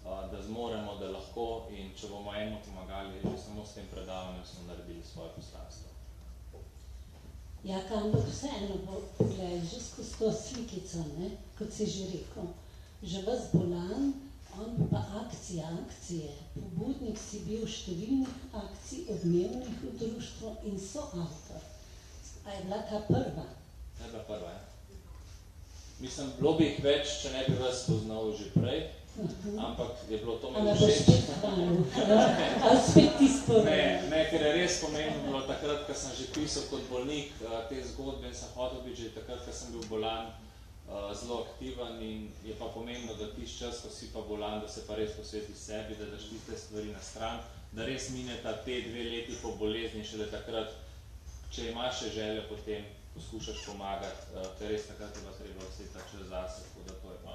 da zmoremo, da lahko in če bomo enemu pomagali, že samo s tem predavanjem smo naredili svoje poslanstvo. Ja, ampak vseeno, poglej, že skozi to slikico, ne, kot si že rekel, že vas bolan, on pa akcije. Pobudnik si bil številnih akcij, odmevnih v društvu in soavtor. A je bila ta prva? Je bila prva, ja. Mislim, bilo bi jih več, če ne bi vas poznal že prej, ampak je bilo to meni všeč. Ali spet ti spomeni? Ne, ker je res pomembno takrat, ko sem že pisal kot bolnik te zgodbe in sem hotel biti že takrat, ko sem bil bolan, zelo aktiven in je pa pomembno, da tiš čas, ko si pa bolan, da se pa res posvetiš sebi, da daš tiste stvari na stran, da res mineta te 2 leti po bolezni, šele takrat, če imaš še željo, potem poskušaš pomagati, ker res takrat je pa treba vse ta čas zase, tako da to je pa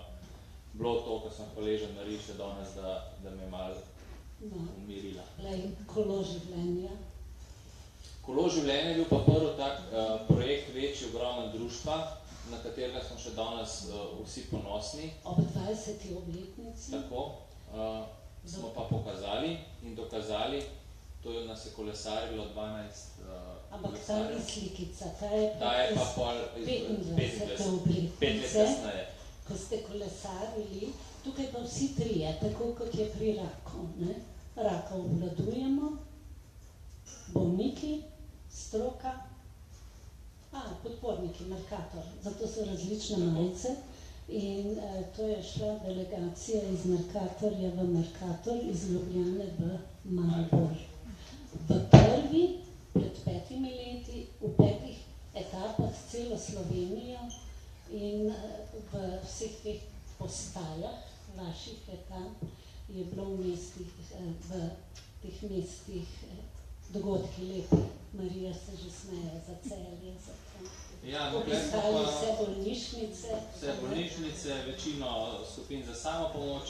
bilo to, ko sem hvaležen Mariše danes, da me malo umirila. Kolo življenja? Kolo življenja je bil pa prvi tak projekt večji, ogromen društva, na katerega smo še danes vsi ponosni. Ob 20. obletnici? Tako, smo pa pokazali in dokazali, to je nas je kolesarilo 12 ampak ta ni slikica, ta je pa 25. obletnice, ko ste kolesarili, tukaj pa vsi trije, tako kot je pri raku, ne? Raka obvladujemo, bolniki, stroka, podporniki, Mercator, zato so različne majice in to je šla delegacija iz Mercatorja v Mercator, iz Ljubljane v Maribor. V prvi, pred 5 leti, v 5 etapah celo Slovenijo in v vseh teh postajah vaših etap je bilo v teh mestih dogodki lepi. Marija se že smeje za Celje, za to. Ja, obiskali vse bolnišnice. Vse bolnišnice, večino skupin za samopomoč.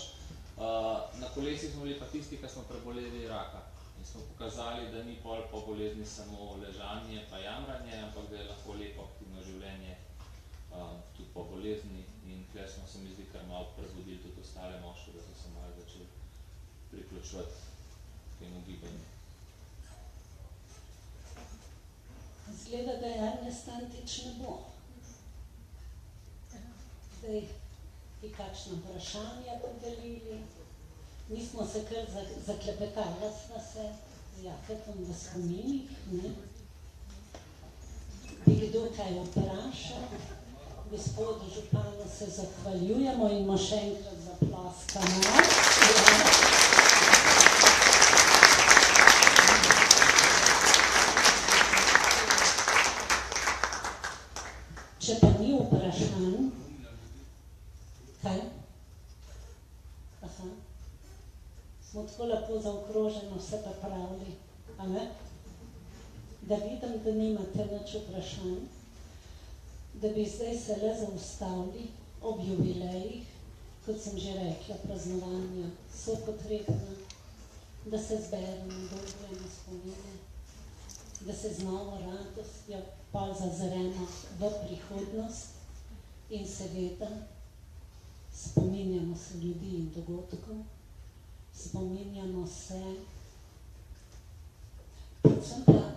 Na kolesih smo bili pa tisti, ki smo preboleli raka. In smo pokazali, da ni pol po bolezni samo ležanje pa jamranje, ampak da je lahko lepo aktivno življenje tudi po bolezni. In tukaj smo se mi zdi kar malo prebudili tudi ostale moške, da so se malo začeli priključevati k temu gibanju. Zgleda, da Ernest Antič ne bo. Zdaj bi kakšno vprašanje podelili. Mi smo se kar zaklepetali sva se z Jafetom v spominih, ne? Bi kdo kaj vprašal? Gospodu županu se zahvaljujemo in mu še enkrat zaploskamo. Če pa ni vprašanj, kaj? Aha. Smo tako lepo zaokroženo vse pa pravili, a ne? Da vidim, da nimate nič vprašanj, da bi zdaj se le zaustavili ob jubilejih kot sem že rekla, praznovanja so potrebna, da se zberemo dobre na spomine, da se z novo radostjo pa zazremo v prihodnost in seveda spominjamo se ljudi in dogodkov, spominjamo se predvsem pa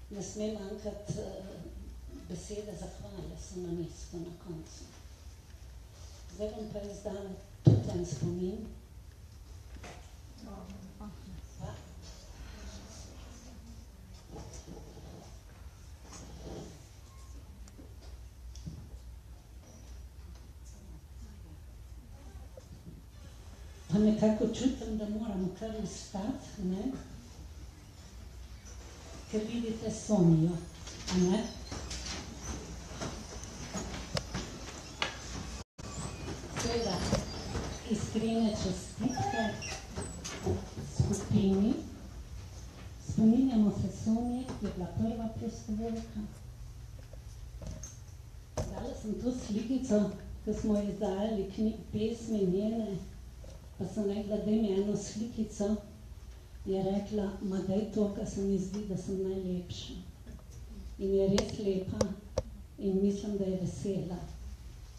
ne sme manjkati besede zahvale so na mestu na koncu. Zdaj bom pa izdala tudi en spomin. Pa nekako čutim, da moramo kar ustati, ne? Ker vidite Sonjo, a ne? Seveda, iskrene čestitke skupini. Spominjamo se Sonje, ki je bila prva prostovoljka. Dala sem to slikico, ko smo izdajali pesmi njene, pa sem rekla, daj mi eno slikico, je rekla, ma daj to, kar se mi zdi, da sem najlepša. In je res lepa in mislim, da je vesela,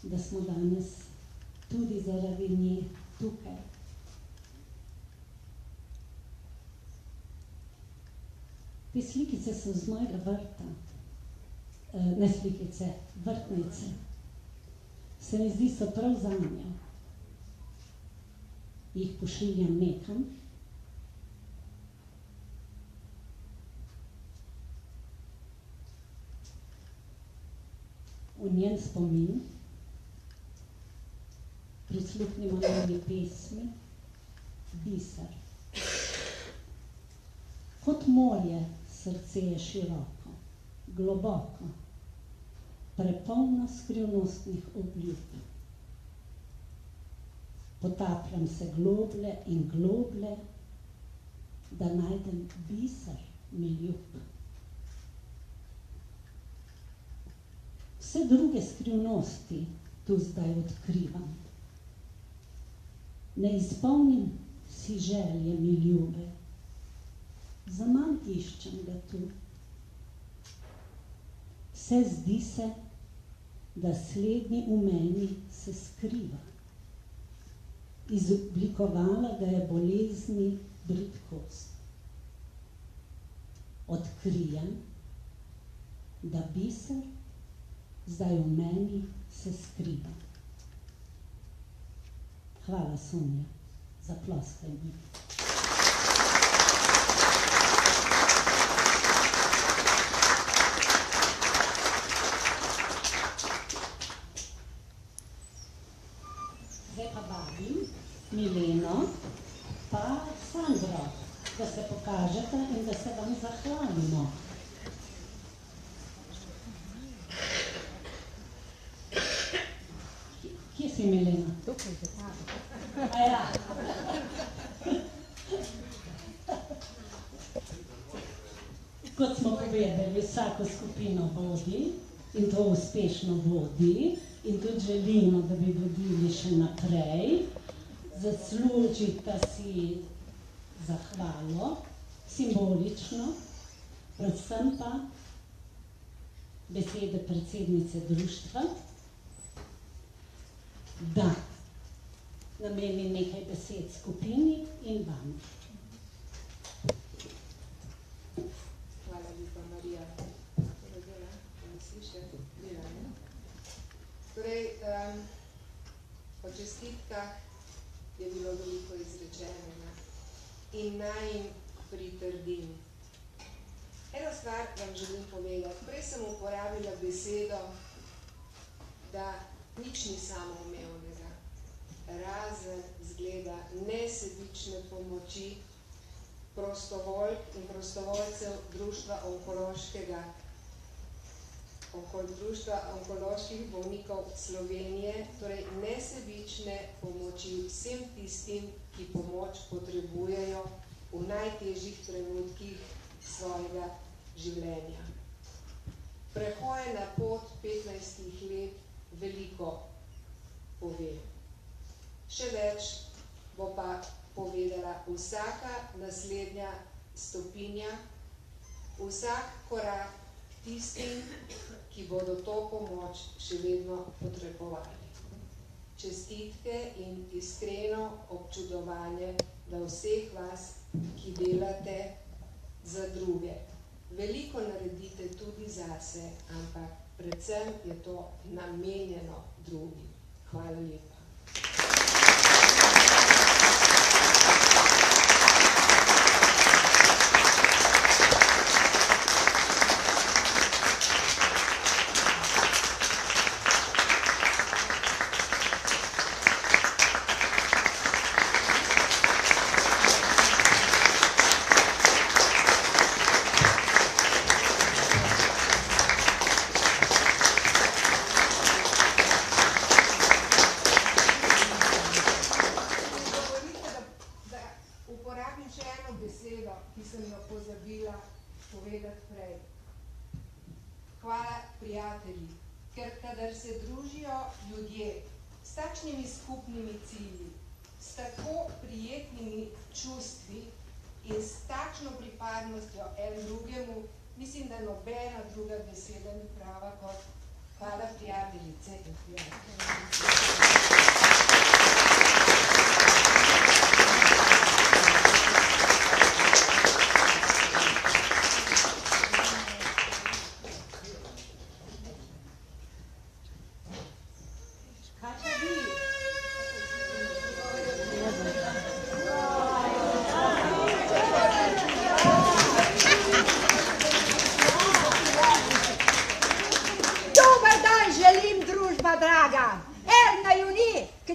da smo danes tudi zaradi nje tukaj. Te slikice so z mojega vrta, ne slikice, vrtnice. Se mi zdi, so prav zanjo. Jih pošiljam nekam. V njen spomin prisluhnimo njeni pesmi Biser. Kot morje srce je široko, globoko, prepolno skrivnostnih obljub. Potapljam se globlje in globlje, da najdem biser mi ljub. Vse druge skrivnosti tu zdaj odkrivam. Ne izpolnim si želje mi ljube, zaman iščem ga tu. Vse zdi se, da slednji v meni se skriva. Izoblikovala ga je bolezni bridkost. Odkrijem, da biser zdaj v meni se skriva. Hvala, Sonja, za ploskanje. Zdaj pa vabim Mileno pa Sandro, da se pokažete in da se vam zahvalimo. Kje si, Milena? Tukaj za tabo. A ja. Kot smo povedali, vsako skupino vodi in to uspešno vodi in tudi želimo, da bi vodili še naprej. Zaslužita si zahvalo, simbolično, predvsem pa besede predsednice društva, da nameni nekaj besed skupini in vam. Hvala lepa, Marija. Torej, o čestitkah je bilo veliko izrečenega in naj jim pritrdim. Eno stvar vam želim povedati. Prej sem uporabila besedo, da nič ni samoumevnega, razen zgleda nesebične pomoči prostovoljk in prostovoljcev Društva onkoloških bolnikov Slovenije, torej nesebične pomoči vsem tistim, ki pomoč potrebujejo v najtežjih trenutkih svojega življenja. Prehojena pot 15 let veliko pove. Še več bo pa povedala vsaka naslednja stopinja, vsak korak tistim, ki bodo to pomoč še vedno potrebovali. Čestitke in iskreno občudovanje do vseh vas, ki delate za druge. Veliko naredite tudi zase, ampak predvsem je to namenjeno drugim. Hvala lepa. Skupnimi cilji, s tako prijetnimi čustvi in s takšno pripadnostjo en drugemu, mislim, da nobena druga beseda ni prava kot hvala prijateljice in prijatelji.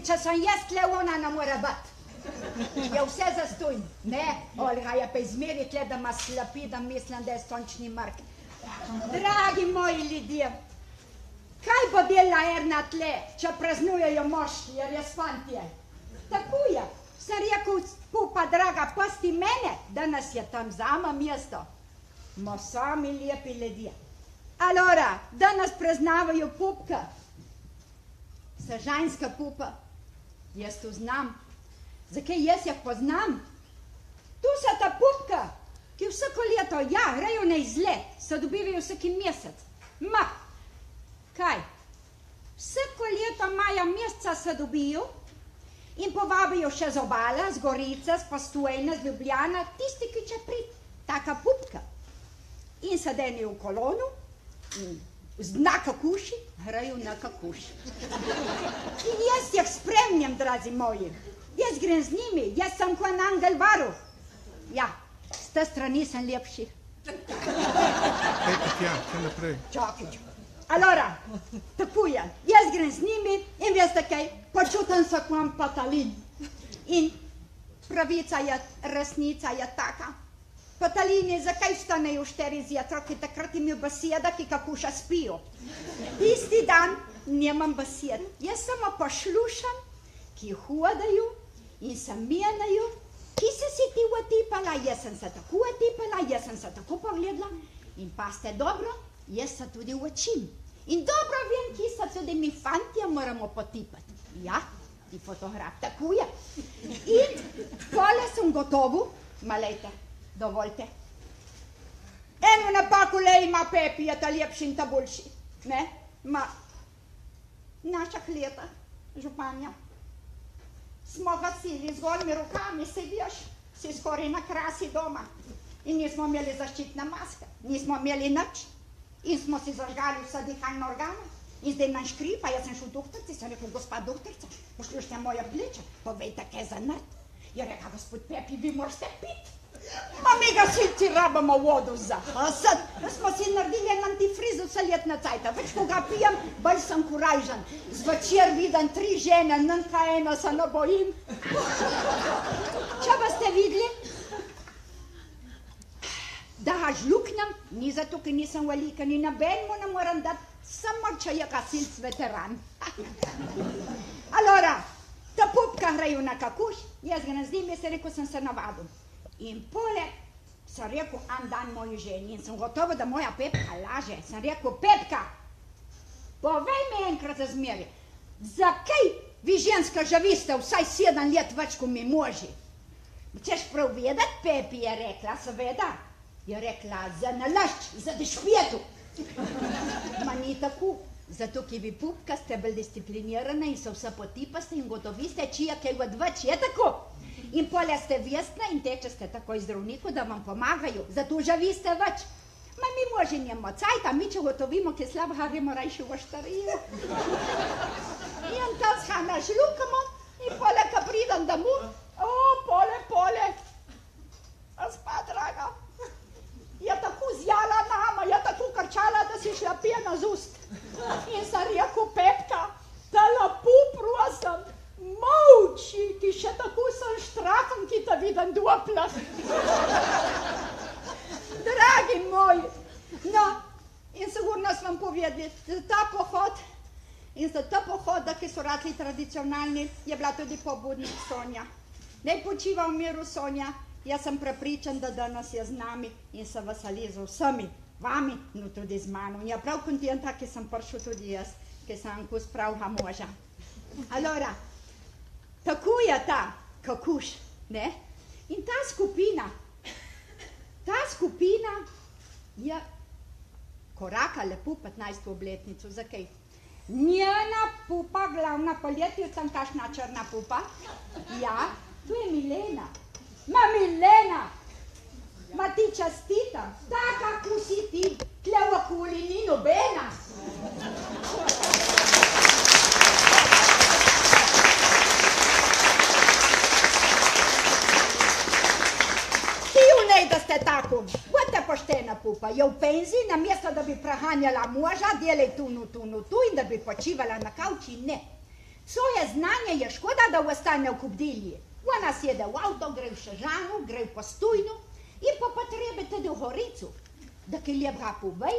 Če sem jaz tle, ona ne more biti. Je vse zastojn. Ne, Olga je pa izmeri tle, da ma slapi, da mislim, da je sončni mrk. Dragi moji ljudje, kaj bo delala Erna tle, če praznujejo moški, jer je fantje? Tako je. Sem rekel, pupa draga, pusti mene, danes je tam zama mesto. Ma sami lepi ljudje. Allora, danes praznavajo pupka. Sežanska pupa. Jaz to znam. Zakaj jaz jih poznam? Tu so ta pupka, ki vsako leto, grejo na izlet, se dobivajo vsaki mesec. Ma, kaj? Vsako leto maja meseca se dobijo in povabijo še z Obala, z Gorice, z Postojne, z Ljubljana, tisti, ki če priti, taka pupka. In se denijo v kolonu, na kakuši, grejo na kakuši. In jaz jih spremljam, drazi moji. Jaz grem z njimi, jaz sem kot en angel varuh. Ja, s te strani sem lepši. Ejte tja, še naprej. Čakaj. Allora, tako je. Jaz grem z njimi in veste kaj, počutim se kot Patalin. In pravica je, resnica je taka. Patalini, zakaj vstanejo 4 zjutraj, ki takrat imajo beseda, ki kakuša spijo. Tisti dan nimam besed. Jaz samo poslušam, ki hodajo in se menjajo, ki si ti otipala, jaz sem se tako otipala, jaz sem se tako pogledala in pa ste dobro, jaz se tudi učim. In dobro vem, ki se tudi mi fantje moramo potipati. Ja, ti fotograf, tako je. In pole sem gotovo, malejte. Dovoljte. Eno napako le ima Pepi, je ta lepši in ta boljši. Ne? Ma, naša leta, županja, smo gasili z golimi rokami, se veš, si skoraj na krasi doma. In nismo imeli zaščitne maske, nismo imeli nič. In smo si zažgali vsa dihalna organa. In zdaj nam škripa, jaz sem šel doktorci, sem rekel, gospa doktorica, poslušajte moje pleče, povejte, kaj za nrt. Je rekel, gospod Pepi, vi morate piti. Ma mi gasilci rabamo vodo za hasad. Smo si naredili en antifriz vse letne cajta. Več ko ga pijem, bolj sem kurajžen. Zvečer vidim 3 žene, nanka ena se ne bojim. Če boste videli, da ga žluknem, ni zato, ker nisem velika, ni nobenemu ne moram dati, samo če je gasilc veteran. Allora, ta pupka grejo na kakuš, jaz ga ne zdim, jaz sem rekel, sem se navadil. In poleg sem rekel en dan moji ženi in sem gotova, da moja Pepka laže. Sem rekel, Pepka, povej mi enkrat za zmeri, zakaj Vi ženska živite vsaj 7 let več kot mi moži. Chceš prav vedeti, Pepi je rekla, seveda. Je rekla, za nalašč, za dešpetu. Ma ni tako. Zato, ki vi pupka ste bolj disciplinirane in se vse potipaste in gotoviste, čija kaj god več, je tako. In polja ste vestne in teče ste takoj zdravniku, da vam pomagajo. Zato živite več. Ma mi može njemo cajta, mi če gotovimo, ki slab gremo rajši v oštarijo. In tam shana žlukamo in polja, ka pridem domov, pole. A spa, draga. Je tako zjala nama, je tako krčala, da si šla pjena z ust. In sem rekel, Pepka, te lepo prosim, molči, ki še tako sem štrahom, ki te vidim doplah. Dragi moji, no, in sigurno smo vam povedali, za ta pohod in za ta pohod, ki so ratli tradicionalni, je bila tudi pobudnik Sonja. Naj počiva v miru Sonja. Jaz sem prepričan, da danes je z nami in se veseli z vsemi, vami, no tudi z mano. In je prav kontenta, ki sem prišel tudi jaz, ki sem kus pravega moža. Allora, tako je ta kakuš, ne? In ta skupina je koraka lepo 15. obletnico. Zakaj? Njena pupa, glavna poletje, tam kašna črna pupa, ja, tu je Milena. Ma Milena, ma ti čestitam, taka ko si ti, tle v okoli ni nobena. Ti vnej, da ste tako, bote poštena pupa, je v penziji, namesto da bi prehanjala moža, delaj tu in da bi počivala na kavči, ne. Svoje znanje je škoda, da ostane v kubdilji. Ona sjede v avto, gre v Šežanu, gre v Postojno in po potrebi tudi v Goricu. Da ki ljepga povej,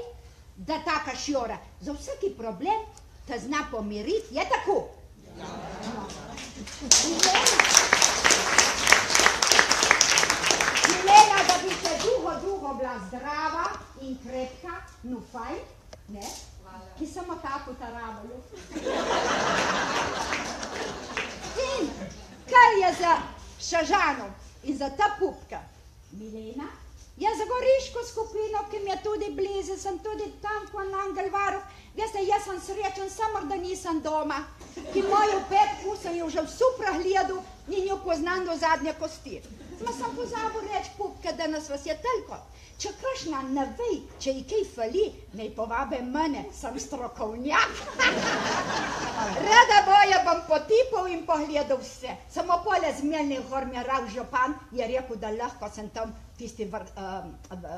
da taka šjora za vsaki problem te zna pomiriti, je tako? Milena, da bi se dolgo bila zdrava in krepka, no fajn, ne? Ki samo tako taravaju. In kaj je za Šežanom in za ta pupka? Milena je za goriško skupino, ki mi je tudi blizu, sem tudi tam po Angelvaru. Veste, jaz sem srečen samo, da nisem doma. Ki mojo Petku sem jo že vsu pregledal in jo poznam do zadnje kosti. Ma sem pozabil reči pupke, da nas vas je toliko. Če kakšna ne ve, če ji kaj fali, naj povabe mene, sem strokovnjak. Rada boja bom potipal in pogledal vse. Samo pole zmeljnih gor mi je Rav župan, je rekel, da lahko sem tam tisti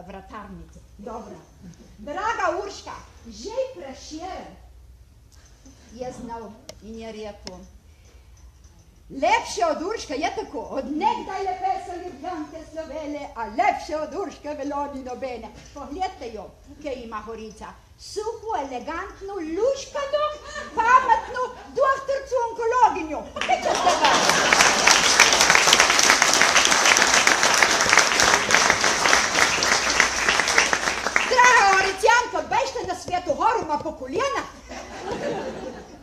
vratarnici. Dobro. Draga Urška, že Prešeren je znal in je rekel, lepše od Urške je tako, od nekdaj lepe so Ljubljanke slovele, a lepše od Urške velo ni nobene. Pogledajte jo, kaj ima Gorica. Suho, elegantno, luškano, pametno, doktorcu onkologinjo. Kaj če ste ga? Draga Goricijanka, bežte na svetu horu, ma po kolena.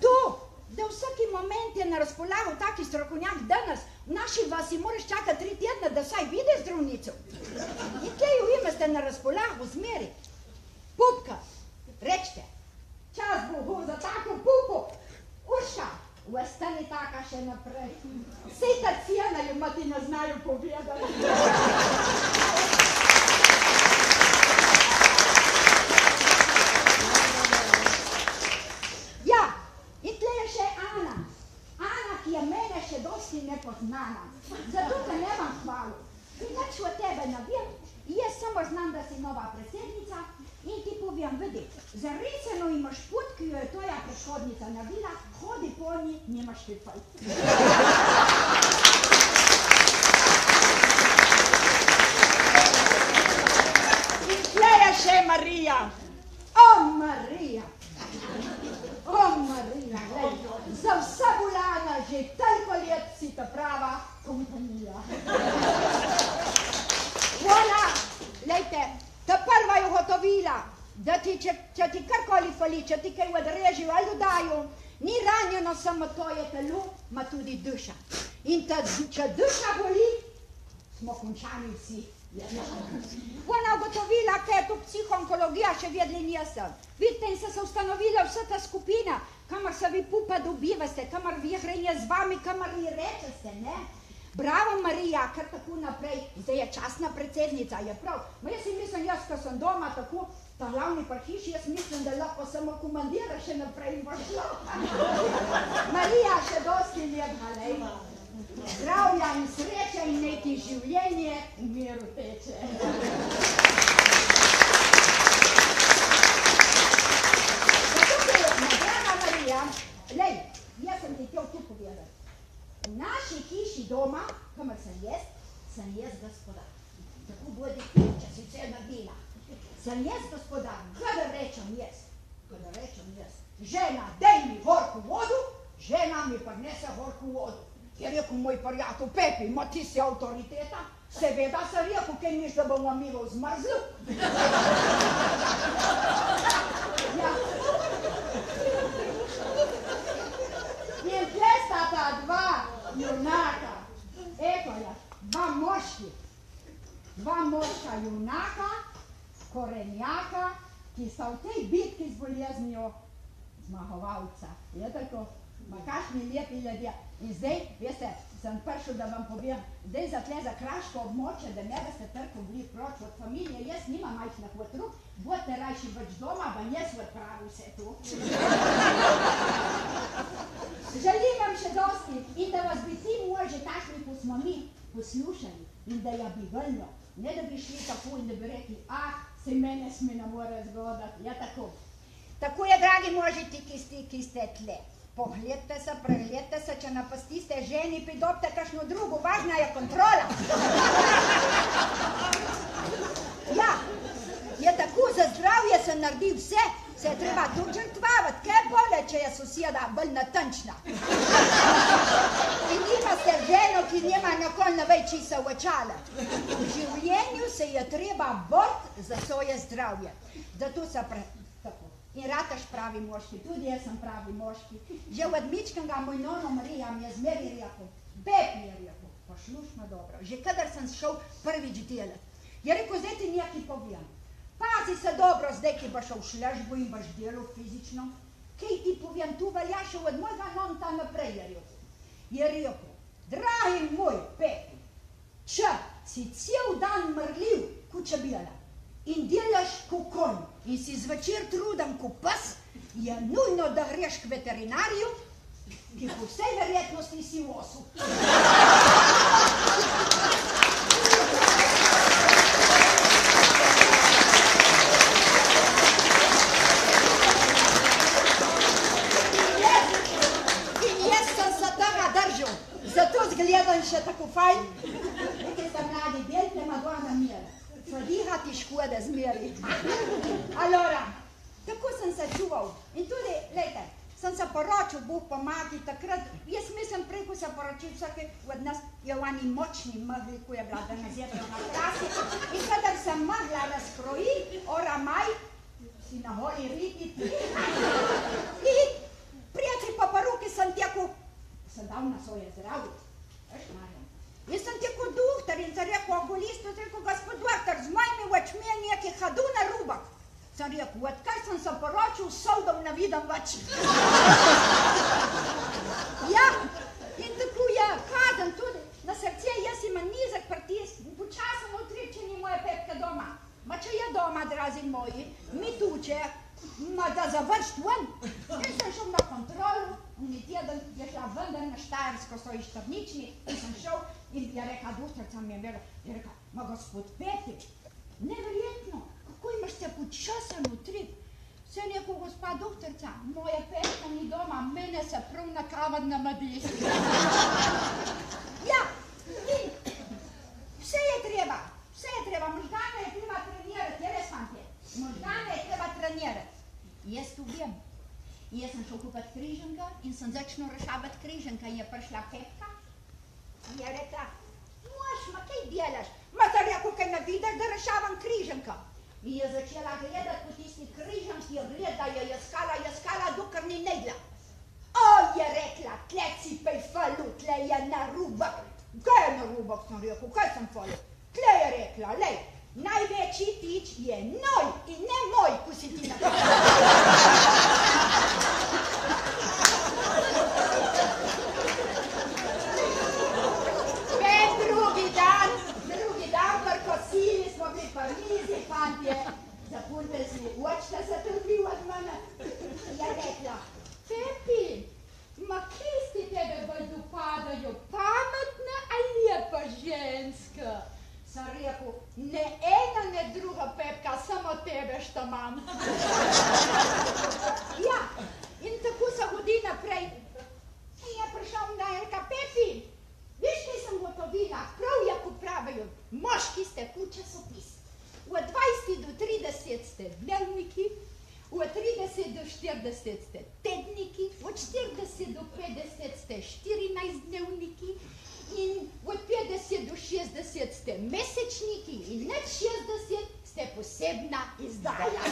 To, da vsaki moment je na razpolago taki strokovnjak danes, v naši vasi moraš čakati 3 tedne, da vsaj vidiš zdravnico. In kaj jo imate na razpolago zmeri? Pupka, rečte, čas Bogu za tako pupu. Urša, ostani taka še naprej. Sej ta cena jo ti ne znajo povedati. Nepoznana. Zato te ne vam hvalu. In nič od tebe ne vem, jaz samo znam, da si nova predsednica in ti povem, vidi, zarisano imaš pot, ki jo je tvoja predhodnica navila, hodi po nji, nimaš špifaj. In tle je še Marija. O, Marija! O, Marija, glej, za vsa bolana že toliko let si ta prava kompanija. Ona, lejte, ta prva je ugotovila, da ti, če ti karkoli fali, če ti kaj odrežijo ali dodajo, ni ranjeno samo tvoje telo, ima tudi duša. In če duša boli, smo končani vsi. Ona ugotovila, kaj je to psihoonkologija, še vedeli nisem. Vidite, in se ustanovila vsa ta skupina, kamor se vi pupa dobivate, kamor vi hrenje z vami, kamor vi rečeste, ne? Bravo, Marija, kar tako naprej, zdaj je častna predsednica, je prav. Ma jaz si mislim, jaz, ko sem doma tako, ta glavni parhiš, jaz mislim, da lahko samo komandira še naprej in bo šlo. Marija, še dosti lepha, lej. Zdravja in sreče in neki življenje v miru teče. Zato je moderna Marija, lej, jaz sem ti htel tu povedati. V naši hiši doma, kamor sem jaz gospodar. Tako bodi ti, če si vse naredila. Sem jaz gospodar, kadar rečem jaz. Žena, dej mi gorko vodu, žena mi prinese gorko vodu. Je rekel moj prijatelj Pepi, ma ti si avtoriteta? Seveda sem rekel, kaj miš, da bomo milo zmrzli. Ja. In tle sta ta dva junaka, eto ja, dva moška junaka, korenjaka, ki sta v tej bitki z boleznijo zmagovalca. Je tako? Ma kakšni lepi ljudje. In zdaj, veste, sem prišel, da vam povem, zdaj za tle za kraško območje, da ne boste trko bili proč od familije, jaz nimam majhnih otrok, bodite rajši več doma, vam jaz odpravil vse to. Želim vam še dosti in da vas bi ti možje takšni, ko smo mi poslušali in da ja bi vrnil, ne da bi šli tako in da bi rekli, se mene sme ne more zgodati, ja tako. Tako je, dragi možji, ti, ki ste tle. Pogledajte se, pregledajte se, če napastiste ženi, pridobite kakšno drugo, važna je kontrola. Ja, je tako, za zdravje se naredi vse, se je treba tudi žrtvavati, kaj bolje, če je soseda bolj natančna. In imate ženo, ki nima nikoli ne ve, či se očala. V življenju se je treba boriti za svoje zdravje. Zato se in rataš pravi moški, tudi jaz sem pravi moški. Že od mičkega moj nono Marija mi je zmeri rekel, Pepi je rekel, poslušno dobro, že kadar sem šel prvič delati. Je rekel, zdaj ti nekaj povem, pazi se dobro, zdaj ki boš šel v službo in boš delal fizično, kaj ti povem, tu velja še od mojega nonta naprej, je rekel. Je rekel, dragi moj Pepi, če si cel dan mrljiv, ko čebela, in delaš ko konj in si zvečer truden ko pes, je nujno, da greš k veterinarju, ki po vsej verjetnosti si v osu. In jaz sem se tega držal, zato zgledam še tako fajn, nekaj sta mladi delite, ma dva namere. Dihati škode zmeri. Allora, tako sem se čuval. In tudi, lejte, sem se poročil, Bog pomagi, takrat, jaz mislim, prej, ko se poročil, vsake od nas je v eni močni megli, ko je bila danes jedra na krasi. In kadar se megla razkroji, ora maj, si na holi riti. In prijatelj pa poruki sem tekel, sem dal na svoje zdravje. Veš, Marjan? Jaz sem tekel doktor in sem rekel okulistu, sem rekel, gospod doktor, z mojimi očmi je nekaj hadu na rubah. Sem rekel, odkaj sem se poročil, soldom ne vidim več. Ja, in tako je, kazen tudi na srce, jaz imam nizek pritisk, počasen utripčeni moje Pepke doma. Ma če je doma, drazi moji, mi tuče, ma da završt ven. In sem šel na kontrolu, in teden je šla vendar na Štajersko, so iz Črnični, in sem šel in je rekla, doktorca mi je rekla, ma gospod Pepi, neverjetno, kako imaš te počasen utrip? Se je rekel, gospa doktorca, moje Pepka ni doma, mene se prav nakavad na medli. Ja, in vse je treba, možgane je treba trenirati, je res fantje, možgane je treba trenirati. Jaz tu vem. Jaz sem šel kupati križanka in sem začel rešavati križanka in je prišla Pepka in je rekla, mož, ma kaj delaš? Ma sem rekel, kaj ne vidiš, da rešavam križanka. In je začela gledati po tisti križanki, je iskala, dokler ni najdla. O, je rekla, tle si pejfalu, tle je narubak. Kaj je narubak, sem rekel, kaj sem falu? Tle je rekla, lej, največji tič je noj in ne moj, ko si ti drugi dan, kar kosili smo bili pa mizi, fantje, zapunte si, očta se trpil od mene. Je rekla, Pepi, ma kje ste tebe bolj dopadajo, pametna ali lepa ženska? Sem rekel, ne ena, ne druga, Pepka, samo tebe šta imam. Ja, in tako se hodi naprej. In je prišel Najelka, Pepi, veš, kaj sem gotovila, prav je, ko pravijo, moški ste kot časopis. Od 20 do 30 ste dnevniki, od 30 do 40 ste tedniki, od 40 do 50 ste 14 dnevniki in od 50 do 60 ste mesečniki in nad 60 ste posebna izdaja.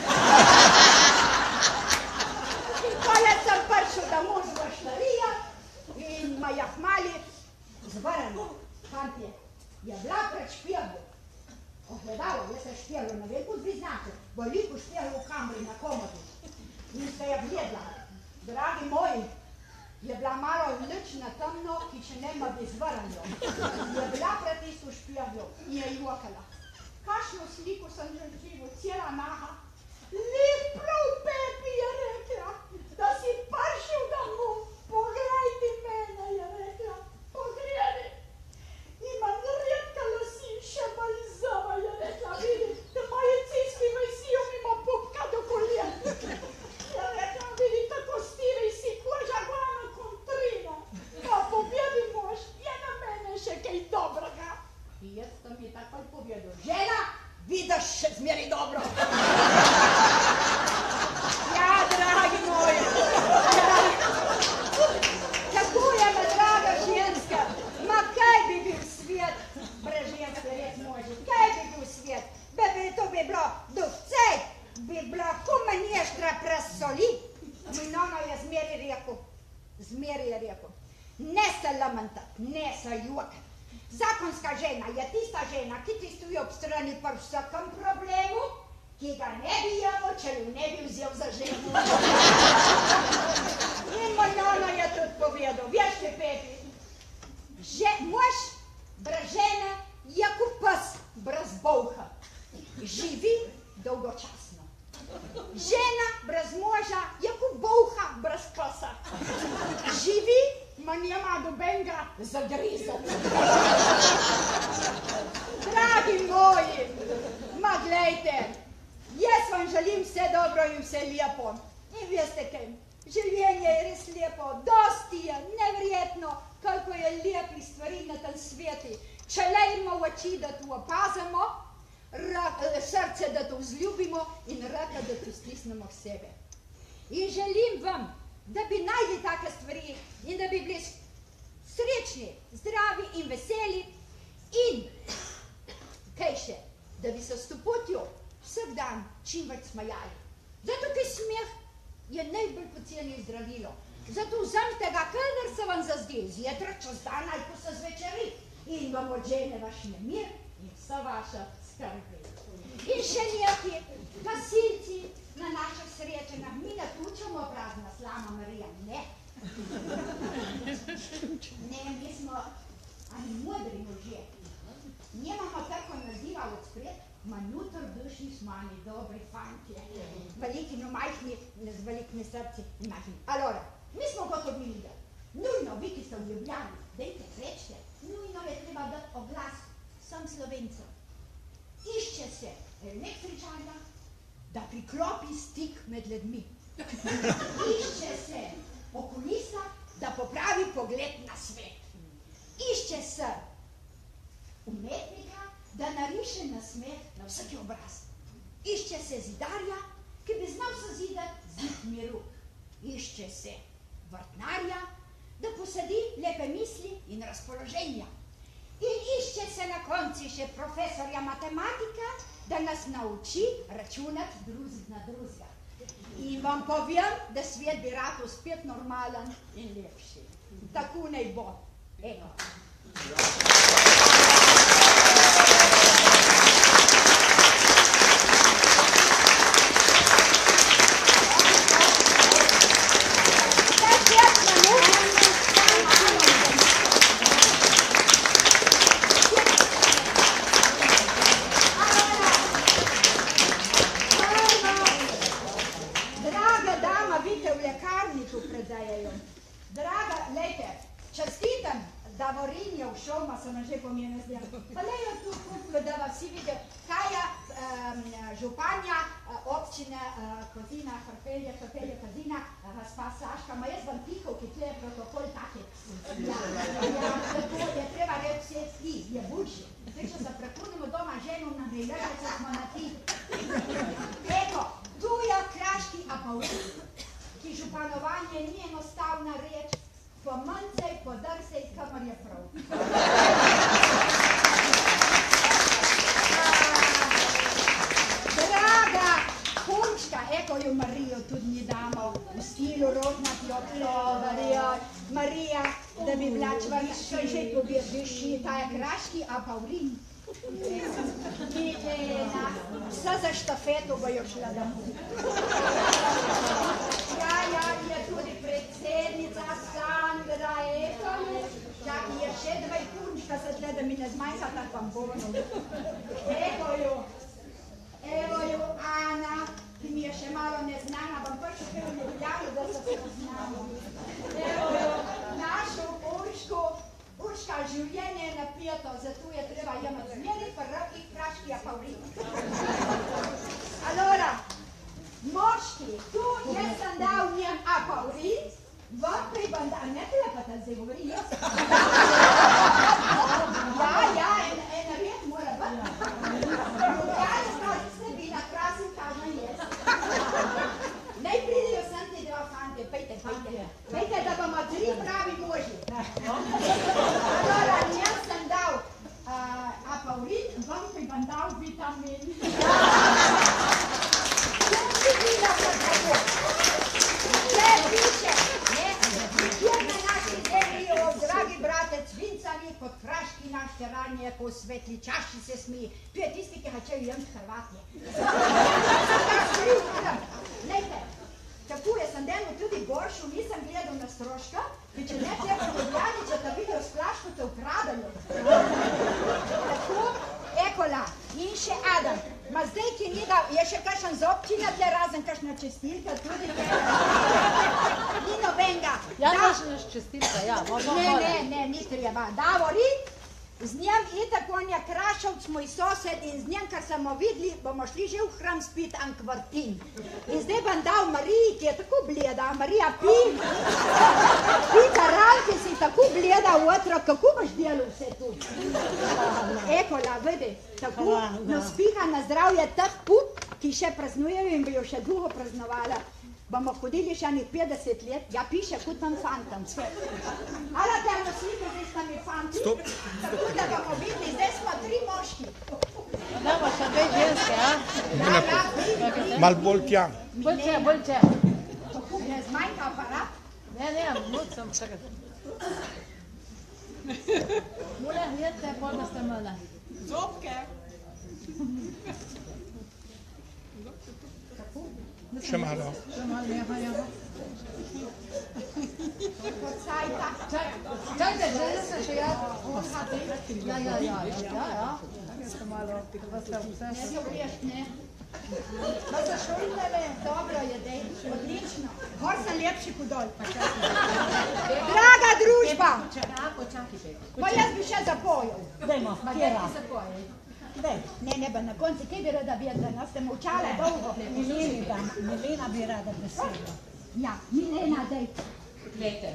In kole sem prišel domov z vašlarija in ma jahmali zvrnil, fantje, je bila pred špijavo. Ogledalo, jaz se špijalo, ne vem, kot vi znate, veliko špijalo v kamri na komodu. In ste je gledla, dragi moji, je bila malo lična temno, ki če nema bi zvrnjo. Je bila pred tisto špijalo in je jokala. Kakšno sliko sem že živo, cela naha. Lep prav, Pepi, je rekla, da si prišel domov, pogledaj mene, je rekla, pogledaj. Imam redka lasi, še bolj zava, je rekla, vidi, da moje ciski visijo mimo pupka do koljen. Je rekla, vidi, tako stivi si, koža glavna kontrina. Pa pobjedi mož, je na mene še kaj dobrega. In jaz sem mi takoj povedal, žena, vidiš še zmeri dobro. Ja, dragi moji, kako je me, draga ženska, ma kaj bi bil svet, brez ženske res može, kaj bi bil svet, to bi bilo dovcej, bi bilo kuma nještra prasoli. Moj nono je zmeri rekel, ne se lamentat, ne se jokat. Zakonska žena je tista žena, ki ti stoji ob strani pri vsakem problemu, ki ga ne bi jemal, če jo ne bi vzel za ženo. In moj nono je tudi povedal, veš ti, Pepi, mož brez žene je kot pes brez bolha. Živi dolgočasno. Žena brez moža je kot bolha brez psa. Živi, ma nima dobenega zagrizati. Dragi moji, ma glejte, jaz vam želim vse dobro in vse lepo. In veste kaj, življenje je res lepo, dosti je, neverjetno, koliko je lepih stvari na tem sveti. Če le imamo oči, da to opazimo, srce, da to vzljubimo in roke, da to stisnemo k sebe. In želim vam, da bi najli take stvari in da bi bili srečni, zdravi in veseli in, kaj še, da bi se s to potjo vsak dan čim več smajali. Zato, ker smeh je najbolj poceni zdravilo. Zato vzemite ga, kadar se vam zazdi, zjutraj, čez dan ali ko se zvečeri in vam odžene vaš nemir in vsa vaša skrbi. In še neki gasilci na naših srečanjah, mi ne tučemo prazna slama Marija, ne. Ne, mi smo ani modri možje. Nemamo tako naziva od spred, ma nutr dušni smo ani dobri fantje. Veliki, no majhni, z velikimi srci in majhni. Allora, mi smo gotovili, da nujno, vi, ki ste v Ljubljani, dajte, rečte, nujno je treba dati oglas vsem Slovencem. Išče se električarja, da priklopi stik med ljudmi. Išče se okulista, da popravi pogled na svet. Išče se umetnika, da nariše nasmeh na vsaki obraz. Išče se zidarja, ki bi znal sezidati zid miru. Išče se vrtnarja, da posadi lepe misli in razpoloženja. In išče se na konci še profesorja matematika, da nas nauči računati drug na drugega. In vam povem, da svet bi ratal spet normalen in lepši. Tako naj bo. Eno. Draga, lejte, čestitam, da Vorin je všel, ma se nam že pomeni zdaj. Pa lejo tu kupilo, da vas vsi vidijo, kaj je županja občine Kozina, Hrpelje, Kozina, gospa Saška, ma jaz vam tihal, ki tle je protokol taki. Ja, tako je treba reči vse ti, je boljši. Zdaj, če se prepunimo doma ženo na gledali, če smo na ti. Eko, tu je kraški apaurin, ki županovanje ni enostavna reč, pomanjcej, podrsej, kamor je prav. Draga punčka, eko jo Marijo tudi mi damo, v stilu rožnati odlovarjo. Marija, da bi bila čvrška, že pobježiši, ta je kraški apaurin. Milena, vse za štafeto bojo šla domov. Ja, je tudi predsednica Sandra Ekoli, čak je še dve punčka, se tle, da mi ne zmanjka tak bombonov. Evo jo Ana, ki mi je še malo neznana, bom pa še kaj v Ljubljani, da se poznamo. Evo jo našo Urško, Urška, življenje je napijeto, zato je treba jemati zmeri, prvi, kraški apaurin. Allora, moški, tu jaz sem dal njem apaurin, vam pribanda, a ne klepata zdaj govori, jaz? Ja, ena red mora biti. Ljubljani ste bila krasen, kažem jaz. Naj pridijo sem ti dva fante, pejte, da bomo tri pravi moži. Allora, jaz sem dal apaurin, vam pribandal vitamin. Če piše, kjer na naši zemlji, dragi bratec, vincami pod kraški naš teranje, ko svetli čaši se smiji. Tu je tisti, ki hočejo jemati Hrvatije. Lejte, tako je sem deno tudi boljšu, nisem gledal na stroška, ki če ne tle po Ljubljani, če te vidijo s flaško, te ukradajo. Tako, ekola, in še Adam. Ma zdaj, ki ni dal, je še kakšen z občine, tle razen kakšna čestilka, tudi ni nobenga. Ja, kakšna čestilka, ja. Ne, ni treba. Davorin, z njem itak on je Krašovc, moj sosed, in z njem, kar smo videli, bomo šli že v hram spit Ankvartin. In zdaj bom dal Mariji, ki je tako bleda, Marija Pita Ranki si tako bleda v otrok, kako boš delal vse tu? Ekola, vidi, tako, no spiha na zdravje teh put, ki še praznujejo in bi jo še dolgo praznovala. Bomo hodili še enih 50 let, ja piše, kot tam fantam. Ala temno sliko, zdaj sta mi fanti. Tako da bomo videli, zdaj smo tri moški. Damo še dve ženske, a? Mal bolj tja. Bolj če. Ne zmanjka aparat? Ne, moč sem čakati. Mule, jedte, pol da ste male. Zobke. Še malo. Čakajte, že sem še jaz. Ja. Ste malo, vas ste vse. Ne govoriš, ne. Pa za šolnele, dobro je, dej, odlično. Gor sem lepši kot dol. Draga družba! Pa jaz bi še zapojil. Dajmo, kjera. Ne, pa na konci, kaj bi rada vedela, nas ste molčale dolgo. Milena bi rada besedo. Ja, Milena, dej. Glejte,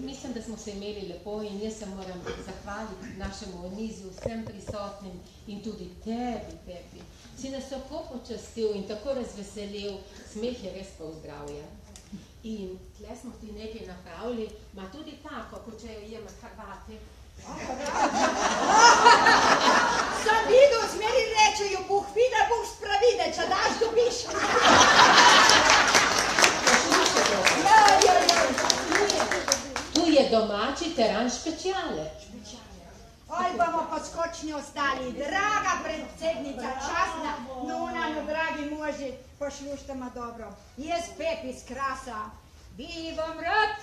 mislim, da smo se imeli lepo in jaz se moram zahvaliti našemu omizju, vsem prisotnim in tudi tebi. Si nas tako počastil in tako razveselil, smeh je res pozdravljen. In tle smo ti nekaj napravili, ma tudi tako, ko če jo jema Hrvati. Sam videl, zmeri rečejo, Bog vide, Bog spravide, če daš dobiš. domači teran špečale. Oj, bomo poskočni ostali. Draga predsednica, častna, nuna, no dragi moži, poslušajte me dobro. Jaz Pep iz Krasa, bi vam rad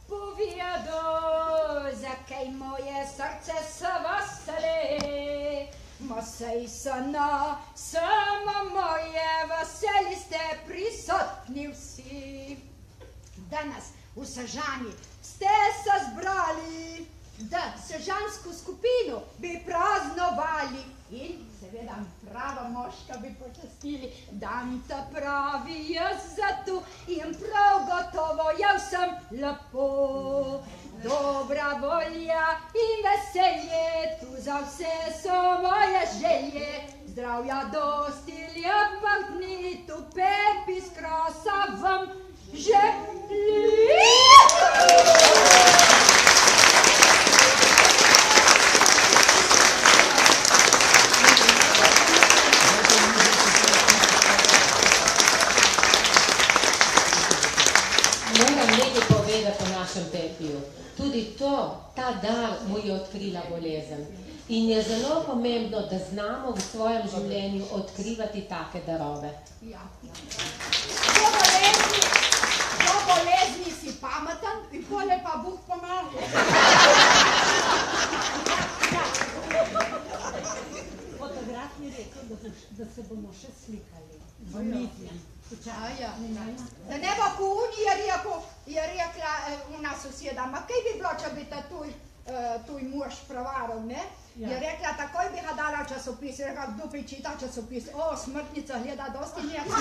povedal, zakaj moje srce se veseli. Ma sej sana, samo moje veseli ste prisotni vsi. Danes v Sežani ste se zbrali, da sežansko skupino bi praznovali in seveda prava moška bi počastili. Dan ta pravi jaz zato in prav gotovo je vsem lepo. Dobra volja in veselje, tu za vse so moje želje. Zdravja dosti lijep vam dni, tu Pep iz Krasa vam želi. Po našem Pepiju. Tudi ta dar mu je odkrila bolezen. In je zelo pomembno, da znamo v svojem življenju odkrivati take darove. Ja. Po bolezni si pameten in pole pa Bog pomaga. Fotograf mi rekel, da se bomo še slikali. V mitju. Da ne bo ko uni je rekla una soseda, ma kaj bi bilo, če bi ta tuj mož prevaral, ne? Je rekla, takoj bi ga dala časopis, je rekla, kdo bi čita časopis, o, smrtnica gleda dosti njega.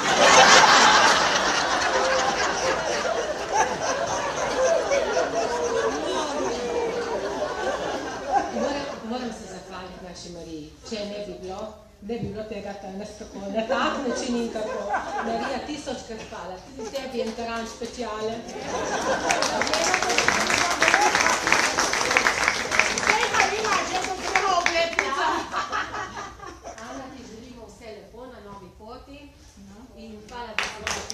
Moram se zahvaliti naši Mariji, če ne bi bilo tega danes tako, na tak način in tako. Marija, tisočkrat hvala, tudi tebi je teran špečale. Zdaj pa ima že to druga obletnica. Ana, ti želimo vse lepo na novi poti in hvala, da smo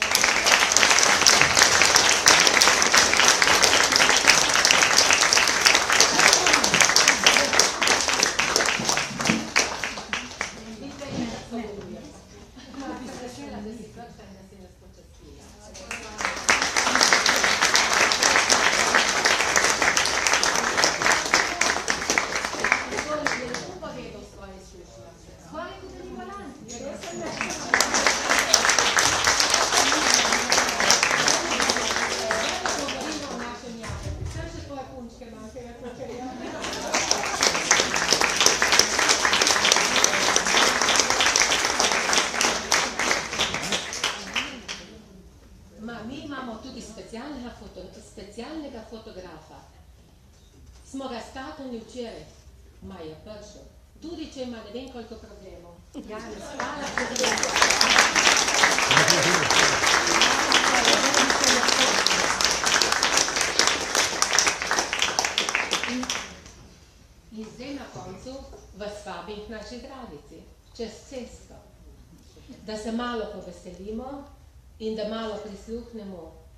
specialnega fotografa. Smo ga statili včeraj, ma je prišel. Tudi, če ima ne vem koliko problemov. Janez, hvala, In zdaj na koncu vas vabim k naši Dragici, čez cesto, da se malo poveselimo in da malo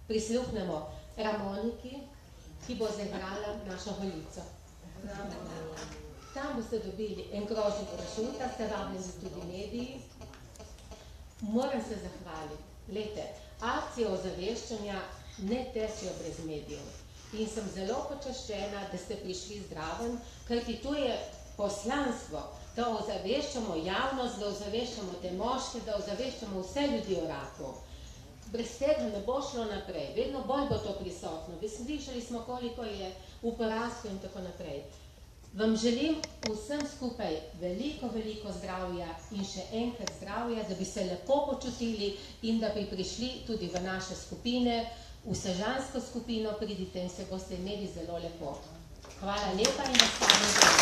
prisluhnemo Ramoniki, ki bo zaigrala našo Holico. Tam boste dobili en krožnik pršuta, ste vabljeni tudi mediji. Moram se zahvaliti. Glejte, akcije ozaveščanja ne tečejo brez medijev. In sem zelo počaščena, da ste prišli zraven, kajti to je poslanstvo, da ozaveščamo javnost, da ozaveščamo te moške, da ozaveščamo vse ljudi o raku. Brez tega ne bo šlo naprej, vedno bolj bo to prisotno. Slišali smo, koliko je v porastu in tako naprej. Vam želim vsem skupaj veliko zdravja in še enkrat zdravja, da bi se lepo počutili in da bi prišli tudi v naše skupine, v sežansko skupino pridite in se boste imeli zelo lepo. Hvala lepa in nastavljeno.